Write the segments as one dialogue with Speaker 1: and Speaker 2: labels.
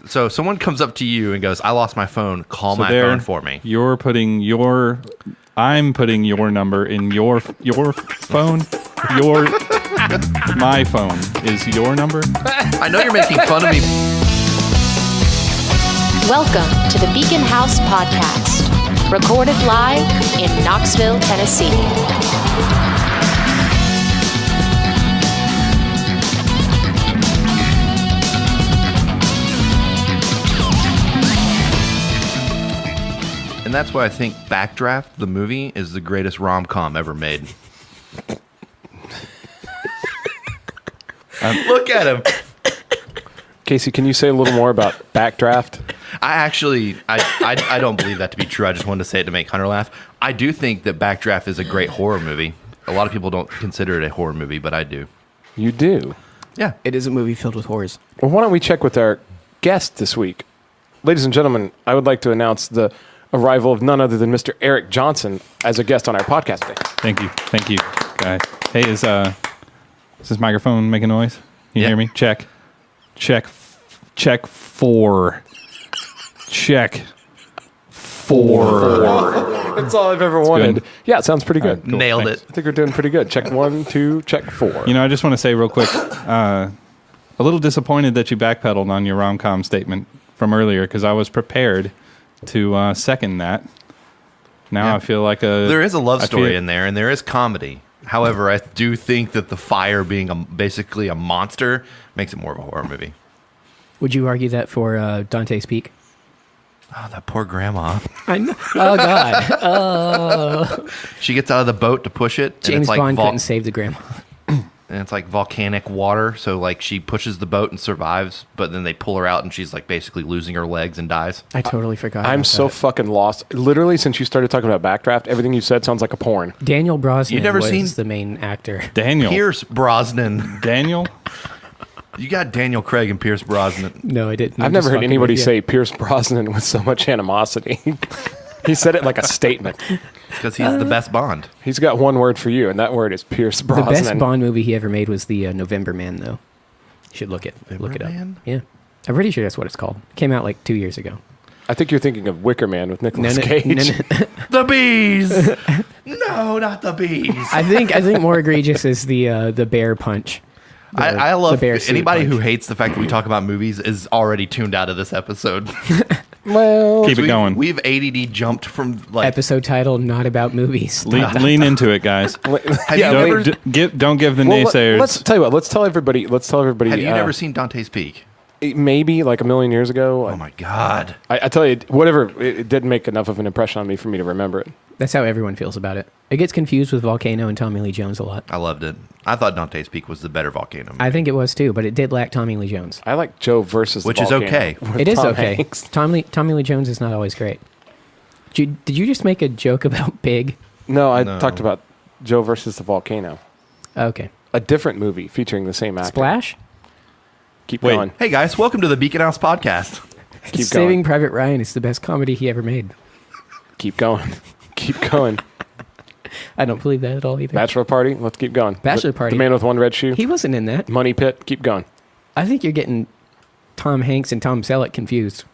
Speaker 1: So someone comes up to you and goes, "I lost my phone. Call my phone for me."
Speaker 2: I'm putting your number in your phone. My phone is your number.
Speaker 1: I know you're making fun of me.
Speaker 3: Welcome to the Beacon House Podcast, recorded live in Knoxville, Tennessee.
Speaker 1: And that's why I think Backdraft, the movie, is the greatest rom-com ever made. Look at him.
Speaker 4: Casey, can you say a little more about Backdraft?
Speaker 1: I don't believe that to be true. I just wanted to say it to make Hunter laugh. I do think that Backdraft is a great horror movie. A lot of people don't consider it a horror movie, but I do.
Speaker 4: You do?
Speaker 1: Yeah.
Speaker 5: It is a movie filled with horrors.
Speaker 4: Well, why don't we check with our guest this week? Ladies and gentlemen, I would like to announce the arrival of none other than Mr. Eric Johnson as a guest on our podcast today.
Speaker 2: Thank you, guys. Hey, is this microphone making noise? Can you hear me? Check 4. Check 4.
Speaker 4: That's all I've ever wanted.
Speaker 2: good.
Speaker 4: Yeah, it sounds pretty good.
Speaker 2: Cool.
Speaker 1: Nailed
Speaker 2: Thanks.
Speaker 1: it.
Speaker 4: I think we're doing pretty good. Check 1, 2, check 4.
Speaker 2: You know, I just want to say real quick, a little disappointed that you backpedaled on your rom-com statement from earlier because I was prepared to second that. Now I feel like
Speaker 1: there is a love story in there, and there is comedy. However, I do think that the fire being basically a monster makes it more of a horror movie.
Speaker 5: Would you argue that for Dante's Peak?
Speaker 1: Oh, that poor grandma.
Speaker 5: I know. Oh, God. Oh.
Speaker 1: She gets out of the boat to push it.
Speaker 5: James
Speaker 1: and it's like
Speaker 5: Bond couldn't save the grandma.
Speaker 1: And it's like volcanic water. So, like, she pushes the boat and survives, but then they pull her out and she's, like, basically losing her legs and dies.
Speaker 5: I totally forgot.
Speaker 4: I'm so fucking lost. Literally, since you started talking about Backdraft, everything you said sounds like a porn.
Speaker 5: Daniel Brosnan
Speaker 1: You never
Speaker 5: was
Speaker 1: seen
Speaker 5: the main actor.
Speaker 2: Daniel.
Speaker 1: Pierce Brosnan.
Speaker 2: Daniel?
Speaker 1: You got Daniel Craig and Pierce Brosnan.
Speaker 5: No, I didn't.
Speaker 4: I've never heard anybody say Pierce Brosnan with so much animosity. He said it like a statement.
Speaker 1: Because he's the best Bond.
Speaker 4: He's got one word for you, and that word is Pierce
Speaker 5: The
Speaker 4: Brosnan.
Speaker 5: best Bond movie he ever made was the November Man, though. You should look it up.
Speaker 1: Man?
Speaker 5: Yeah. I'm pretty sure that's what it's called. Came out like 2 years ago.
Speaker 4: I think you're thinking of Wicker Man with Nicolas Cage.
Speaker 1: The bees! No, not the bees.
Speaker 5: I think more egregious is the bear punch.
Speaker 1: I love
Speaker 5: bear suit
Speaker 1: anybody who
Speaker 5: punch.
Speaker 1: hates the fact that we talk about movies is already tuned out of this episode.
Speaker 4: Well,
Speaker 2: Keep it going.
Speaker 1: We've ADD jumped from like.
Speaker 5: Episode title, not about movies.
Speaker 2: Lean into it, guys.
Speaker 1: Have you ever?
Speaker 2: Don't give the naysayers.
Speaker 4: let's tell you what. Let's tell everybody.
Speaker 1: Have you never seen Dante's Peak?
Speaker 4: Maybe like a million years ago.
Speaker 1: Oh my God!
Speaker 4: I tell you, whatever. It didn't make enough of an impression on me for me to remember it.
Speaker 5: That's how everyone feels about it. It gets confused with Volcano and Tommy Lee Jones a lot.
Speaker 1: I loved it. I thought Dante's Peak was the better Volcano movie.
Speaker 5: I think it was too, but it did lack Tommy Lee Jones.
Speaker 4: I like Joe versus
Speaker 1: Which
Speaker 4: the
Speaker 1: is
Speaker 4: Volcano
Speaker 1: okay.
Speaker 4: with
Speaker 5: It is
Speaker 4: Tom
Speaker 5: okay.
Speaker 4: Hanks.
Speaker 5: Tommy Lee Jones is not always great. Did you just make a joke about Big?
Speaker 4: No, I
Speaker 1: No.
Speaker 4: talked about Joe versus the Volcano,
Speaker 5: Okay.
Speaker 4: a different movie featuring the same actor.
Speaker 5: Splash?
Speaker 4: Keep
Speaker 2: Wait.
Speaker 4: going.
Speaker 1: Hey guys, welcome to the Beacon House podcast.
Speaker 4: Keep
Speaker 5: Saving
Speaker 4: going.
Speaker 5: Private Ryan is the best comedy he ever made.
Speaker 4: Keep going. Keep going.
Speaker 5: I don't believe that at all either.
Speaker 4: Bachelor Party. Let's keep going.
Speaker 5: Bachelor Party.
Speaker 4: The Man with One Red Shoe.
Speaker 5: He wasn't in that.
Speaker 4: Money Pit. Keep going.
Speaker 5: I think you're getting Tom Hanks and Tom Selleck confused.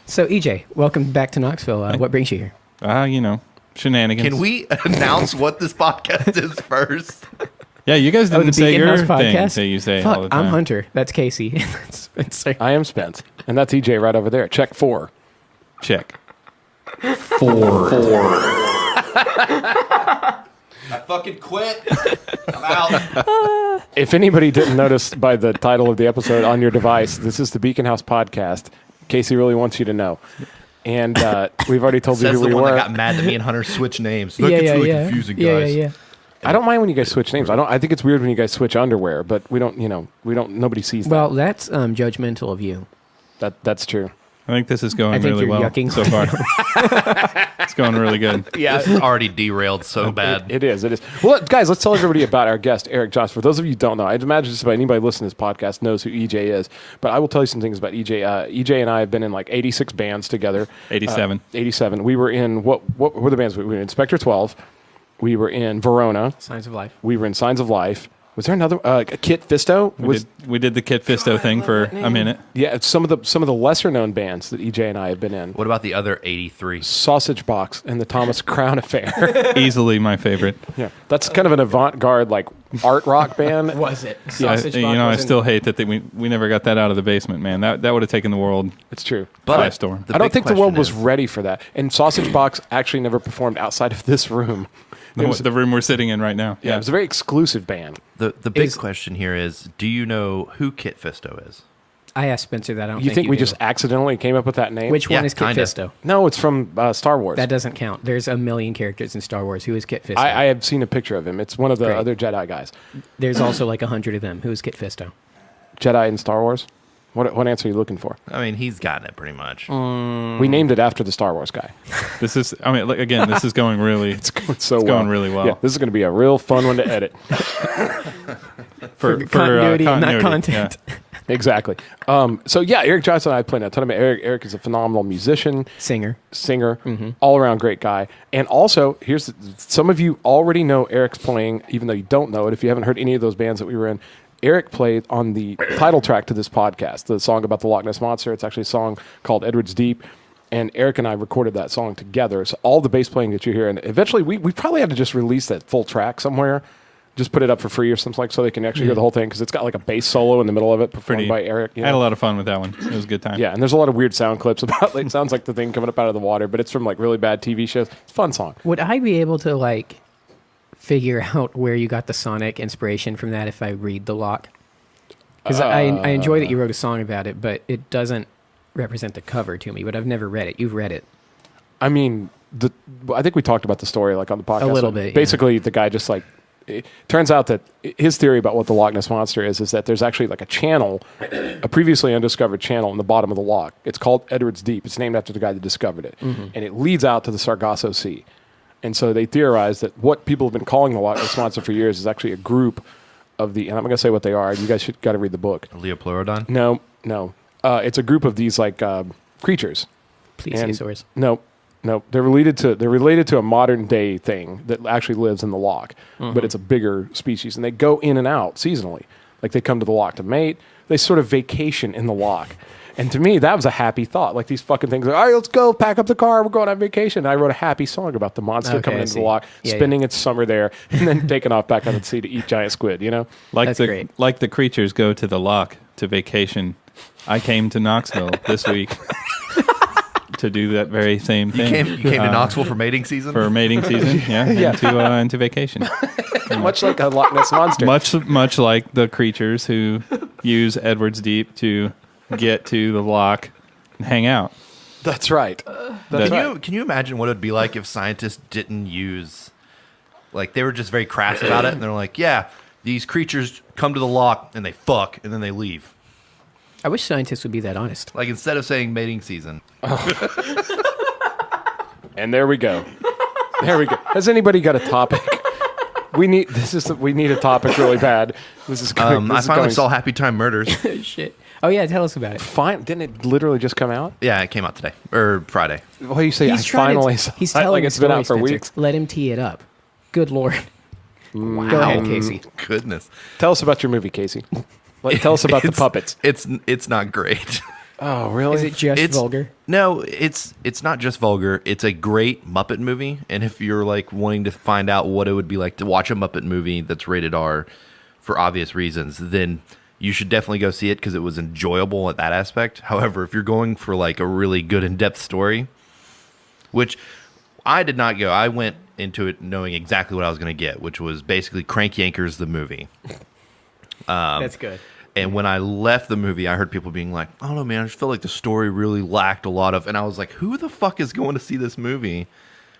Speaker 5: So, EJ, welcome back to Knoxville. What brings you here?
Speaker 2: Shenanigans.
Speaker 1: Can we announce what this podcast is first?
Speaker 2: Yeah, you guys didn't
Speaker 5: the
Speaker 2: say
Speaker 5: Beacon
Speaker 2: your
Speaker 5: House
Speaker 2: thing
Speaker 5: podcast?
Speaker 2: that you say
Speaker 5: Fuck,
Speaker 2: all the time.
Speaker 5: I'm Hunter. That's Casey. That's Spencer.
Speaker 4: I am Spence, and that's EJ right over there. Check 4.
Speaker 2: Check. 4.
Speaker 1: I fucking quit. I'm out.
Speaker 4: If anybody didn't notice by the title of the episode on your device, this is the Beacon House podcast. Casey really wants you to know. And we've already told you
Speaker 1: Says
Speaker 4: who
Speaker 1: the
Speaker 4: we
Speaker 1: one
Speaker 4: were.
Speaker 1: that got mad that me and Hunter switched names. That gets really confusing, guys.
Speaker 5: Yeah.
Speaker 4: I don't mind when you guys switch names. I think it's weird when you guys switch underwear, but we don't. Nobody sees
Speaker 5: Well, that's judgmental of you.
Speaker 4: that. That's true.
Speaker 2: I think this is going
Speaker 5: I think
Speaker 2: really
Speaker 5: you're
Speaker 2: well
Speaker 5: yucking.
Speaker 2: so far. It's going really good.
Speaker 4: Yeah,
Speaker 1: This is already derailed so bad.
Speaker 4: It is. Well, guys, let's tell everybody about our guest, Eric Johnson. For those of you who don't know, I'd imagine just about anybody listening to this podcast knows who EJ is. But I will tell you some things about EJ. EJ and I have been in like 86 bands together.
Speaker 2: 87.
Speaker 4: 87. We were in, what were the bands? We were in Inspector 12. We were in Verona.
Speaker 5: Signs of Life.
Speaker 4: We were in Signs of Life. Was there another Kit Fisto?
Speaker 2: We did the Kit Fisto thing for a minute.
Speaker 4: Yeah, it's some of the lesser known bands that EJ and I have been in.
Speaker 1: What about the other 83?
Speaker 4: Sausage Box and the Thomas Crown Affair.
Speaker 2: Easily my favorite.
Speaker 4: Yeah, that's kind of an avant-garde like art rock band.
Speaker 5: Was it?
Speaker 2: I
Speaker 5: Sausage Box
Speaker 2: I
Speaker 5: wasn't-
Speaker 2: still hate that we never got that out of the basement, man. That would have taken the world
Speaker 4: It's true.
Speaker 2: by storm.
Speaker 4: I don't think the
Speaker 1: question
Speaker 4: world was
Speaker 1: is-
Speaker 4: ready for that. And Sausage Box actually never performed outside of this room. It was,
Speaker 2: The room we're sitting in right now.
Speaker 4: yeah, it was a very exclusive band.
Speaker 1: The big
Speaker 5: Is-
Speaker 1: question here is, do you know who Kit Fisto is?
Speaker 5: I asked Spencer that. I don't
Speaker 4: You think we
Speaker 5: do.
Speaker 4: just accidentally came up with that name?
Speaker 5: Which one
Speaker 1: Yeah,
Speaker 5: is Kit
Speaker 1: kinda.
Speaker 5: Fisto?
Speaker 4: No, it's from Star Wars.
Speaker 5: That doesn't count. There's a million characters in Star Wars. Who is Kit Fisto?
Speaker 4: I have seen a picture of him. It's one of the
Speaker 5: Great.
Speaker 4: other Jedi guys.
Speaker 5: There's also like 100 of them. Who is Kit Fisto?
Speaker 4: Jedi in Star Wars? What answer are you looking for?
Speaker 1: I mean, he's gotten it pretty much.
Speaker 4: We named it after the Star Wars guy.
Speaker 2: This is, again, this is going really,
Speaker 4: It's going so
Speaker 2: It's
Speaker 4: well.
Speaker 2: going really well.
Speaker 4: Yeah, this is going to be a real fun one to edit.
Speaker 2: for
Speaker 5: continuity and not
Speaker 2: continuity,
Speaker 5: content.
Speaker 2: yeah.
Speaker 4: Exactly. So yeah, Eric Johnson and I played a ton of Eric is a phenomenal musician,
Speaker 5: Singer.
Speaker 4: singer, all around great guy. And also, some of you already know Eric's playing, even though you don't know it. If you haven't heard any of those bands that we were in, Eric played on the title track to this podcast, the song about the Loch Ness Monster. It's actually a song called Edward's Deep. And Eric and I recorded that song together. So all the bass playing that you hear, and eventually we probably had to just release that full track somewhere, just put it up for free or something so they can actually hear the whole thing, because it's got like a bass solo in the middle of it performed by Eric.
Speaker 2: I had a lot of fun with that one. It was a good time.
Speaker 4: Yeah, and there's a lot of weird sound clips about it sounds like the thing coming up out of the water, but it's from like really bad TV shows. It's a fun song.
Speaker 5: Would I be able to like figure out where you got the sonic inspiration from that if I read the Loch? Because I enjoy that you wrote a song about it, but it doesn't represent the cover to me. But I've never read it. You've read it.
Speaker 4: I mean, I think we talked about the story like on the podcast
Speaker 5: A little bit, yeah.
Speaker 4: Basically, the guy just like it turns out that his theory about what the Loch Ness Monster is that there's actually like a channel, a previously undiscovered channel in the bottom of the loch. It's called Edward's Deep. It's named after the guy that discovered it, and it leads out to the Sargasso Sea. And so they theorized that what people have been calling the Loch Ness Monster for years is actually a group of the, and I'm going to say what they are. You guys got to read the book.
Speaker 1: Leopleurodon?
Speaker 4: No. It's a group of these like creatures.
Speaker 5: Plesiosaurs.
Speaker 4: No, they're related to a modern day thing that actually lives in the loch, but it's a bigger species, and they go in and out seasonally. Like they come to the loch to mate. They sort of vacation in the loch. And to me, that was a happy thought. Like these fucking things, like, all right, let's go, pack up the car, we're going on vacation. And I wrote a happy song about the monster
Speaker 5: Okay,
Speaker 4: coming
Speaker 5: I
Speaker 4: into the
Speaker 5: see.
Speaker 4: loch,
Speaker 5: Yeah,
Speaker 4: spending its summer there, and then taking off back out to sea to eat giant squid, you know?
Speaker 5: That's great.
Speaker 2: Like the creatures go to the loch to vacation. I came to Knoxville this week to do that very same
Speaker 1: You
Speaker 2: thing.
Speaker 1: came to Knoxville for mating season?
Speaker 2: for mating season, yeah. Into vacation.
Speaker 4: Much like a Loch Ness Monster.
Speaker 2: Much like the creatures who use Edward's Deep to get to the loch and hang out.
Speaker 4: That's right.
Speaker 1: Can you imagine what it would be like if scientists didn't use, like they were just very crass about it, and they're like, yeah, these creatures come to the loch and they fuck and then they leave.
Speaker 5: I wish scientists would be that honest.
Speaker 1: Like instead of saying mating season.
Speaker 4: And there we go. Has anybody got a topic? We need a topic really bad. This is going,
Speaker 1: I finally saw Happy Time Murders.
Speaker 5: Shit. Oh yeah, tell us about it.
Speaker 4: Fine, didn't it literally just come out?
Speaker 1: Yeah, it came out today or Friday.
Speaker 4: What do you say?
Speaker 5: He's trying to, he's telling
Speaker 4: like
Speaker 5: a
Speaker 4: it's been
Speaker 5: story,
Speaker 4: out for
Speaker 5: Spencer.
Speaker 4: weeks.
Speaker 5: Let him tee it up. Good Lord. Go ahead, Casey.
Speaker 1: Goodness.
Speaker 4: Tell us about your movie, Casey. Tell us about the puppets.
Speaker 1: It's not great.
Speaker 4: Oh, really?
Speaker 5: Is it just
Speaker 1: It's
Speaker 5: vulgar?
Speaker 1: No, it's not just vulgar. It's a great Muppet movie, and if you're like wanting to find out what it would be like to watch a Muppet movie that's rated R for obvious reasons, then you should definitely go see it because it was enjoyable at that aspect. However, if you're going for like a really good in-depth story, which I did not go, I went into it knowing exactly what I was going to get, which was basically Crank Yankers the movie.
Speaker 5: That's good.
Speaker 1: And when I left the movie, I heard people being like, I don't know, man, I just felt like the story really lacked a lot of... And I was like, who the fuck is going to see this movie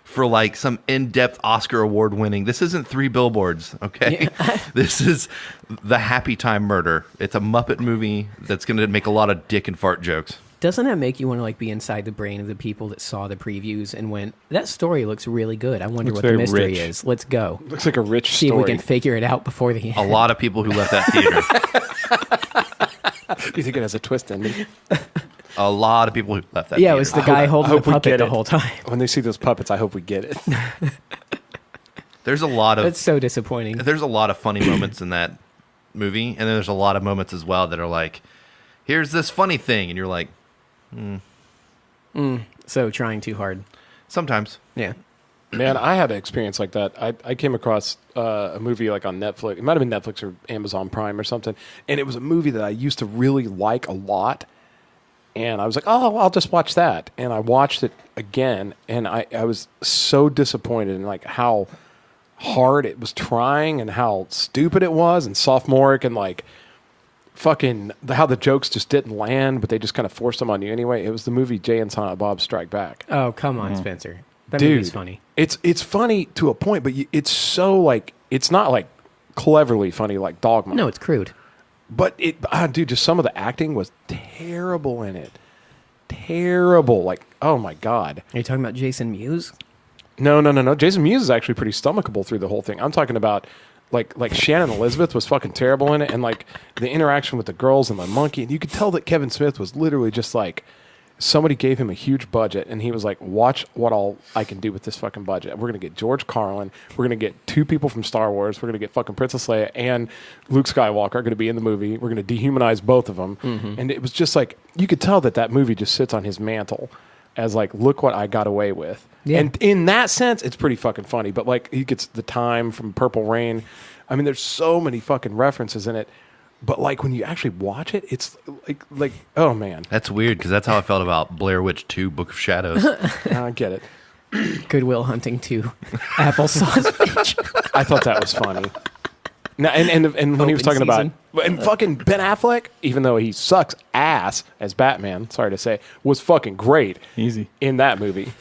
Speaker 1: for like some in-depth Oscar award winning? This isn't Three Billboards, okay?
Speaker 5: Yeah.
Speaker 1: This is The Happy Time Murder. It's a Muppet movie that's going to make a lot of dick and fart jokes.
Speaker 5: Doesn't that make you want to like be inside the brain of the people that saw the previews and went, that story looks really good. I wonder
Speaker 2: Looks
Speaker 5: what the
Speaker 2: very
Speaker 5: mystery
Speaker 2: rich.
Speaker 5: is. Let's go.
Speaker 4: Looks like a rich
Speaker 5: See
Speaker 4: story.
Speaker 5: if we can figure it out before the end.
Speaker 1: A lot of people who left that theater.
Speaker 4: You think it has a twist ending?
Speaker 1: A lot of people who left that
Speaker 5: Yeah,
Speaker 1: theater.
Speaker 5: it was the guy holding the
Speaker 4: hope we
Speaker 5: puppet
Speaker 4: get
Speaker 5: the
Speaker 4: it.
Speaker 5: whole time.
Speaker 4: When they see those puppets, I hope we get it.
Speaker 1: There's a lot of...
Speaker 5: That's so disappointing.
Speaker 1: There's a lot of funny moments in that movie, and then there's a lot of moments as well that are like, here's this funny thing, and you're like,
Speaker 5: So trying too hard.
Speaker 1: sometimes.
Speaker 5: Yeah.
Speaker 4: Man, I had an experience like that. I came across a movie like on Netflix. It might have been Netflix or Amazon Prime or something. And it was a movie that I used to really like a lot. And I was like, oh, I'll just watch that. And I watched it again. And I was so disappointed in like how hard it was trying and how stupid it was and sophomoric and like fucking how the jokes just didn't land, but they just kind of forced them on you anyway. It was the movie Jay and Silent Bob Strike Back.
Speaker 5: Oh, come on, Spencer. That
Speaker 4: Dude,
Speaker 5: movie's funny.
Speaker 4: It's funny to a point, but it's so like it's not like cleverly funny like Dogma.
Speaker 5: No, it's crude.
Speaker 4: But dude, just some of the acting was terrible in it. Terrible. Like, oh my God.
Speaker 5: Are you talking about Jason Mewes?
Speaker 4: No. Jason Mewes is actually pretty stomachable through the whole thing. I'm talking about like Shannon Elizabeth was fucking terrible in it, and like the interaction with the girls and the monkey, and you could tell that Kevin Smith was literally just like somebody gave him a huge budget, and he was like, watch what all I can do with this fucking budget. We're going to get George Carlin. We're going to get 2 people from Star Wars. We're going to get fucking Princess Leia and Luke Skywalker are going to be in the movie. We're going to dehumanize both of them. And it was just like, you could tell that movie just sits on his mantle as like, look what I got away with.
Speaker 5: Yeah.
Speaker 4: And in that sense, it's pretty fucking funny. But like, he gets the time from Purple Rain. I mean, there's so many fucking references in it. But like when you actually watch it, it's like oh man,
Speaker 1: That's weird because that's how I felt about Blair Witch 2: Book of Shadows.
Speaker 4: I get it.
Speaker 5: Goodwill Hunting 2. Applesauce bitch.
Speaker 4: I thought that was funny. Now, and when he was talking
Speaker 5: Open
Speaker 4: about and fucking Ben Affleck, even though he sucks ass as Batman, sorry to say, was fucking great
Speaker 2: Easy.
Speaker 4: in that movie.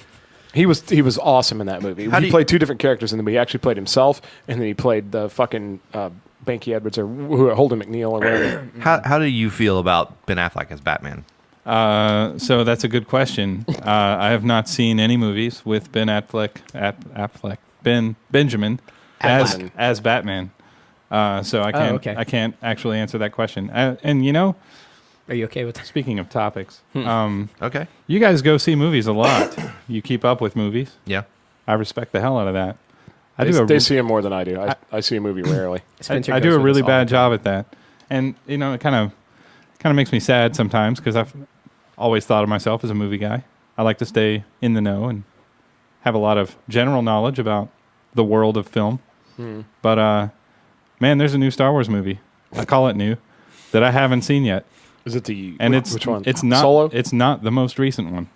Speaker 4: He was awesome in that movie.
Speaker 1: How do
Speaker 4: He
Speaker 1: you-
Speaker 4: played 2 different characters in the movie. He actually played himself, and then he played the fucking Banky Edwards or Holden McNeil or whatever.
Speaker 1: How do you feel about Ben Affleck as Batman?
Speaker 2: So that's a good question. I have not seen any movies with Ben Benjamin
Speaker 4: Affleck.
Speaker 2: as Batman. So I can't
Speaker 5: okay.
Speaker 2: I can't actually answer that question. And you know,
Speaker 5: Are you okay with that?
Speaker 2: speaking of topics,
Speaker 1: Okay.
Speaker 2: you guys go see movies a lot. You keep up with movies.
Speaker 1: Yeah.
Speaker 2: I respect the hell out of that.
Speaker 4: They see him more than I do. I see a movie rarely.
Speaker 5: Spencer
Speaker 2: I
Speaker 5: goes
Speaker 2: do a
Speaker 5: with
Speaker 2: really
Speaker 5: us all
Speaker 2: bad
Speaker 5: the
Speaker 2: job at that, and you know, it kind of makes me sad sometimes because I've always thought of myself as a movie guy. I like to stay in the know and have a lot of general knowledge about the world of film. But man, there's a new Star Wars movie. I call it new that I haven't seen yet,
Speaker 4: Is it the
Speaker 2: and
Speaker 4: which one?
Speaker 2: It's not
Speaker 4: Solo.
Speaker 2: It's not the most recent one.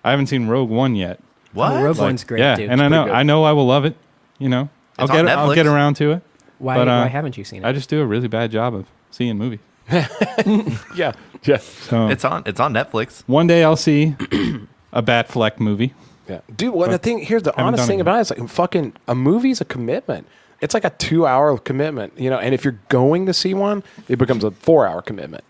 Speaker 2: I haven't seen Rogue One yet.
Speaker 1: What?
Speaker 5: Oh, Rogue One's great,
Speaker 2: yeah,
Speaker 5: dude.
Speaker 2: and
Speaker 4: pretty good.
Speaker 2: I know I will love it. You know, I'll
Speaker 1: on
Speaker 2: I'll
Speaker 1: Netflix.
Speaker 2: get around to it.
Speaker 5: Why haven't you seen it?
Speaker 2: I just do a really bad job of seeing movies.
Speaker 4: yeah.
Speaker 2: So
Speaker 1: It's on Netflix.
Speaker 2: one day I'll see a Batfleck movie.
Speaker 4: Yeah, dude. Well, the thing here's the
Speaker 2: haven't
Speaker 4: honest
Speaker 2: done
Speaker 4: thing
Speaker 2: it
Speaker 4: about it is like fucking a movie's a commitment. It's like a 2-hour commitment, you know. And if you're going to see one, it becomes a 4-hour commitment.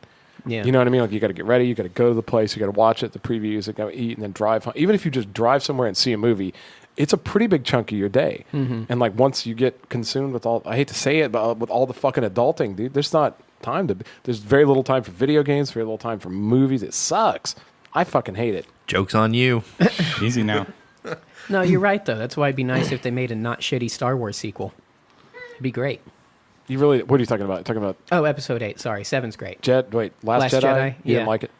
Speaker 5: Yeah.
Speaker 4: You know what I mean? Like you got to get ready, you got to go to the place, you got to watch it, the previews, you got to eat, and then drive home. Even if you just drive somewhere and see a movie, it's a pretty big chunk of your day. And like once you get consumed with all, I hate to say it, but with all the fucking adulting, dude, there's not time to. There's very little time for video games, very little time for movies. It sucks. I fucking hate it.
Speaker 1: Joke's on you.
Speaker 2: Easy now.
Speaker 5: No, you're right, though. That's why it'd be nice if they made a not shitty Star Wars sequel. It'd be great.
Speaker 4: You really? What are you talking about? Talking about
Speaker 5: Oh, episode 8. Sorry, 7's great.
Speaker 4: Last Jedi? You
Speaker 5: Yeah.
Speaker 4: didn't like it?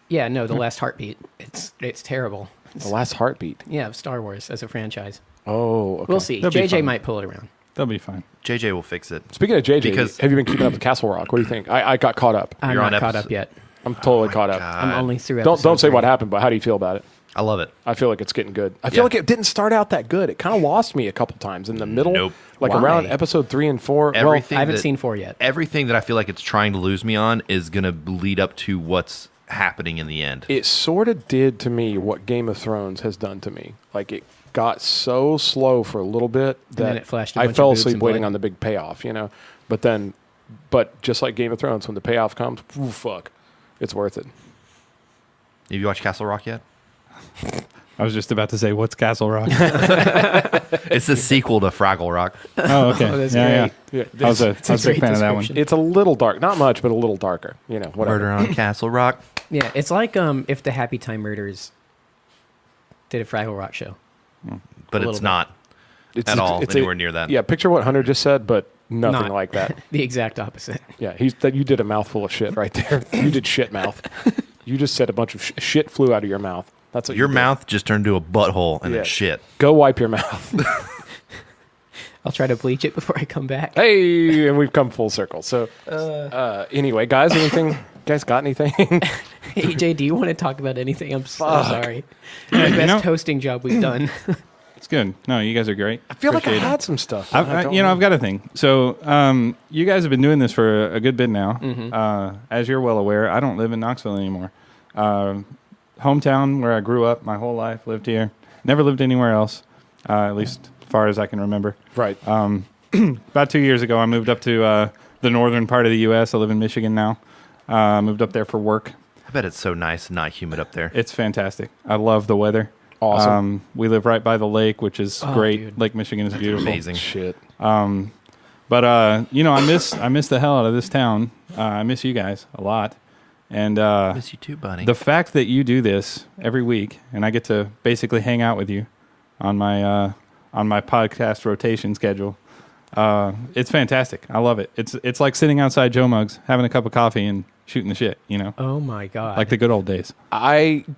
Speaker 5: Yeah, no, The Last Heartbeat. It's terrible.
Speaker 4: The Last Heartbeat.
Speaker 5: Yeah, of Star Wars as a franchise.
Speaker 4: Oh, okay.
Speaker 5: We'll see.
Speaker 2: That'll be
Speaker 5: JJ
Speaker 2: fun.
Speaker 5: might pull it around.
Speaker 2: They'll be fine.
Speaker 1: JJ will fix it.
Speaker 4: Speaking of JJ,
Speaker 1: Because-
Speaker 4: have you been keeping up with Castle Rock? What do you think? I got caught up.
Speaker 5: I'm
Speaker 1: You're
Speaker 5: not
Speaker 1: on
Speaker 5: caught
Speaker 1: episode-
Speaker 5: up yet.
Speaker 4: I'm totally caught up.
Speaker 1: God.
Speaker 5: I'm only through
Speaker 4: Don't
Speaker 5: episode
Speaker 4: say what
Speaker 5: 3.
Speaker 4: happened, but how do you feel about it?
Speaker 1: I love it.
Speaker 4: I feel like it's getting good. I feel
Speaker 1: Yeah.
Speaker 4: like it didn't start out that good. It kind of lost me a couple times in the middle.
Speaker 1: Nope.
Speaker 4: Like
Speaker 5: Why?
Speaker 4: around episode 3 and 4.
Speaker 1: Everything
Speaker 5: I haven't
Speaker 1: that-
Speaker 5: seen 4 yet.
Speaker 1: Everything that I feel like it's trying to lose me on is going to lead up to what's happening in the end.
Speaker 4: It sort of did to me what Game of Thrones has done to me. Like it got so slow for a little bit that
Speaker 5: then it flashed a
Speaker 4: I
Speaker 5: bunch
Speaker 4: fell
Speaker 5: of boobs
Speaker 4: asleep
Speaker 5: and
Speaker 4: waiting
Speaker 5: blood.
Speaker 4: on the big payoff, you know. But just like Game of Thrones, when the payoff comes, ooh, fuck, it's worth it.
Speaker 1: Have you watched Castle Rock yet?
Speaker 2: I was just about to say, what's Castle Rock?
Speaker 1: It's the sequel to Fraggle Rock.
Speaker 2: Oh, okay.
Speaker 5: Oh, that's
Speaker 2: yeah,
Speaker 5: great.
Speaker 2: yeah.
Speaker 4: Yeah,
Speaker 2: I was a
Speaker 5: a
Speaker 2: big
Speaker 5: great
Speaker 2: fan of that one.
Speaker 5: description.
Speaker 4: it's a little dark, not much, but a little darker. You know, whatever.
Speaker 1: Murder on Castle Rock.
Speaker 5: Yeah, it's like if the Happy Time Murders did a Fraggle Rock show.
Speaker 1: But
Speaker 5: A
Speaker 1: it's
Speaker 5: little
Speaker 1: not
Speaker 4: It's
Speaker 1: at all
Speaker 4: it's
Speaker 1: anywhere near that.
Speaker 4: Yeah, picture what Hunter just said, but Nothing
Speaker 5: Not
Speaker 4: like that.
Speaker 5: The exact opposite.
Speaker 4: Yeah, you did a mouthful of shit right there. You did shit mouth. You just said a bunch of shit flew out of your mouth. That's what
Speaker 1: Your
Speaker 4: you did.
Speaker 1: mouth just turned into a butthole and
Speaker 4: Yeah.
Speaker 1: then shit.
Speaker 4: Go wipe your mouth.
Speaker 5: I'll try to bleach it before I come back.
Speaker 4: Hey, and we've come full circle. So, anyway, guys, anything? You guys got anything?
Speaker 5: AJ, do you want to talk about anything? I'm so sorry.
Speaker 2: Yeah,
Speaker 5: The
Speaker 2: you know,
Speaker 5: best hosting job we've done.
Speaker 2: it's good. No, you guys are great.
Speaker 4: I feel like I
Speaker 2: Appreciate it.
Speaker 4: had some stuff.
Speaker 2: I've got a thing. So, you guys have been doing this for a good bit now. As you're well aware, I don't live in Knoxville anymore. Hometown where I grew up my whole life, lived here. Never lived anywhere else, at least as far as I can remember.
Speaker 4: Right.
Speaker 2: About 2 years ago, I moved up to the northern part of the U.S. I live in Michigan now. Moved up there for work.
Speaker 1: I bet it's so nice and not humid up there.
Speaker 2: It's fantastic. I love the weather.
Speaker 4: Awesome.
Speaker 2: We live right by the lake, which is great.
Speaker 5: Dude.
Speaker 2: Lake Michigan is beautiful.
Speaker 1: Amazing.
Speaker 4: Shit.
Speaker 2: But I miss the hell out of this town. I miss you guys a lot. And
Speaker 1: Miss you too, buddy.
Speaker 2: the fact that you do this every week, and I get to basically hang out with you on my podcast rotation schedule, it's fantastic. I love it. It's like sitting outside Joe Muggs, having a cup of coffee and shooting the shit.
Speaker 5: Oh my God.
Speaker 2: Like the good old days.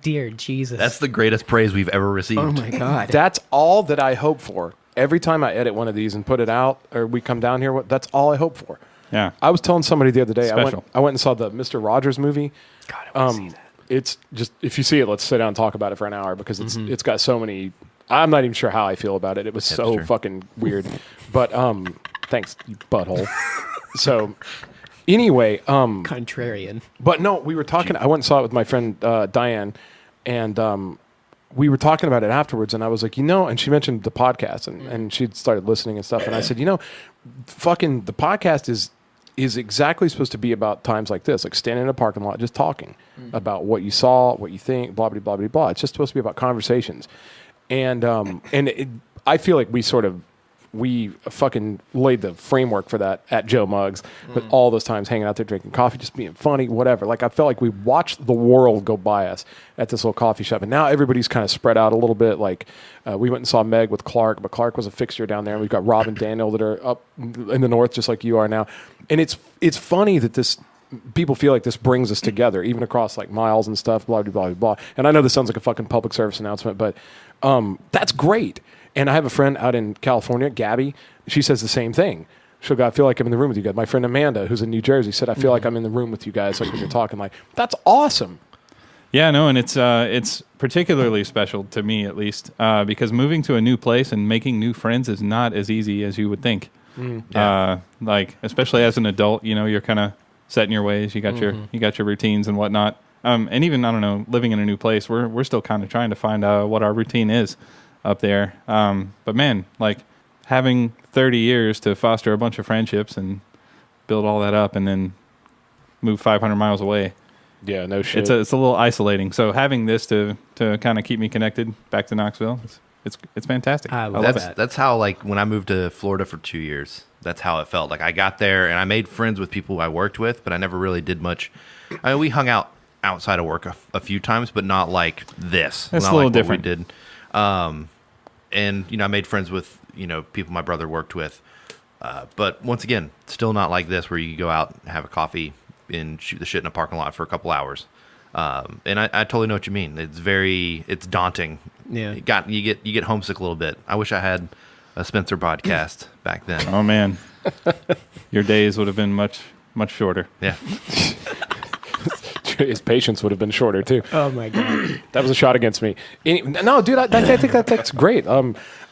Speaker 5: Dear Jesus.
Speaker 1: That's the greatest praise we've ever received.
Speaker 5: Oh my God.
Speaker 4: That's all that I hope for. Every time I edit one of these and put it out, or we come down here, that's all I hope for.
Speaker 2: Yeah.
Speaker 4: I was telling somebody the other day,
Speaker 2: Special.
Speaker 4: I went and saw the Mr. Rogers movie.
Speaker 5: God, I want to see that.
Speaker 4: It's just, if you see it, let's sit down and talk about it for an hour because it's got so many. I'm not even sure how I feel about it. It was so
Speaker 1: Hipster.
Speaker 4: fucking weird. But thanks, you butthole. So anyway,
Speaker 5: Contrarian.
Speaker 4: but no, we were talking. I went and saw it with my friend Diane, and we were talking about it afterwards. And I was like, and she mentioned the podcast, and she'd started listening and stuff. And I said, fucking the podcast is exactly supposed to be about times like this, like standing in a parking lot, just talking about what you saw, what you think, blah, blah, blah, blah, blah. It's just supposed to be about conversations. And I feel like we fucking laid the framework for that at Joe Muggs, with all those times hanging out there drinking coffee, just being funny, whatever. Like I felt like we watched the world go by us at this little coffee shop, and now everybody's kind of spread out a little bit. Like we went and saw Meg with Clark, but Clark was a fixture down there, and we've got Rob and Daniel that are up in the north, just like you are now. And it's funny that people feel like this brings us together, even across like miles and stuff, blah, blah, blah, blah. And I know this sounds like a fucking public service announcement, but that's great. And I have a friend out in California, Gabby. She says the same thing. She'll go, I feel like I'm in the room with you guys. My friend Amanda, who's in New Jersey, said, I feel like I'm in the room with you guys, like when you're talking. Like, that's awesome.
Speaker 2: Yeah, no, and it's particularly special to me, at least, because moving to a new place and making new friends is not as easy as you would think. Like, especially as an adult, you're kind of set in your ways. You got your routines and whatnot. And even, I don't know, living in a new place, we're still kind of trying to find out what our routine is up there. But man, like having 30 years to foster a bunch of friendships and build all that up and then move 500 miles away.
Speaker 4: Yeah, no shit.
Speaker 2: It's a little isolating. So having this to kind of keep me connected back to Knoxville, it's fantastic.
Speaker 5: I love
Speaker 2: love
Speaker 5: that.
Speaker 2: it.
Speaker 1: That's how, like, when I moved to Florida for 2 years, that's how it felt. Like, I got there and I made friends with people I worked with, but I never really did much. I mean, we hung out outside of work a few times, but not like this.
Speaker 2: It's
Speaker 1: not
Speaker 2: a little
Speaker 1: like
Speaker 2: different.
Speaker 1: What we did. And, I made friends with, people my brother worked with. But once again, still not like this where you can go out and have a coffee and shoot the shit in a parking lot for a couple hours. And I totally know what you mean. It's daunting.
Speaker 5: Yeah.
Speaker 1: You get homesick a little bit. I wish I had a Spencer podcast back then.
Speaker 2: Oh man, your days would have been much shorter.
Speaker 1: Yeah.
Speaker 4: His patience would have been shorter too.
Speaker 5: Oh my God.
Speaker 4: That was a shot against me. No, dude, I think that's great.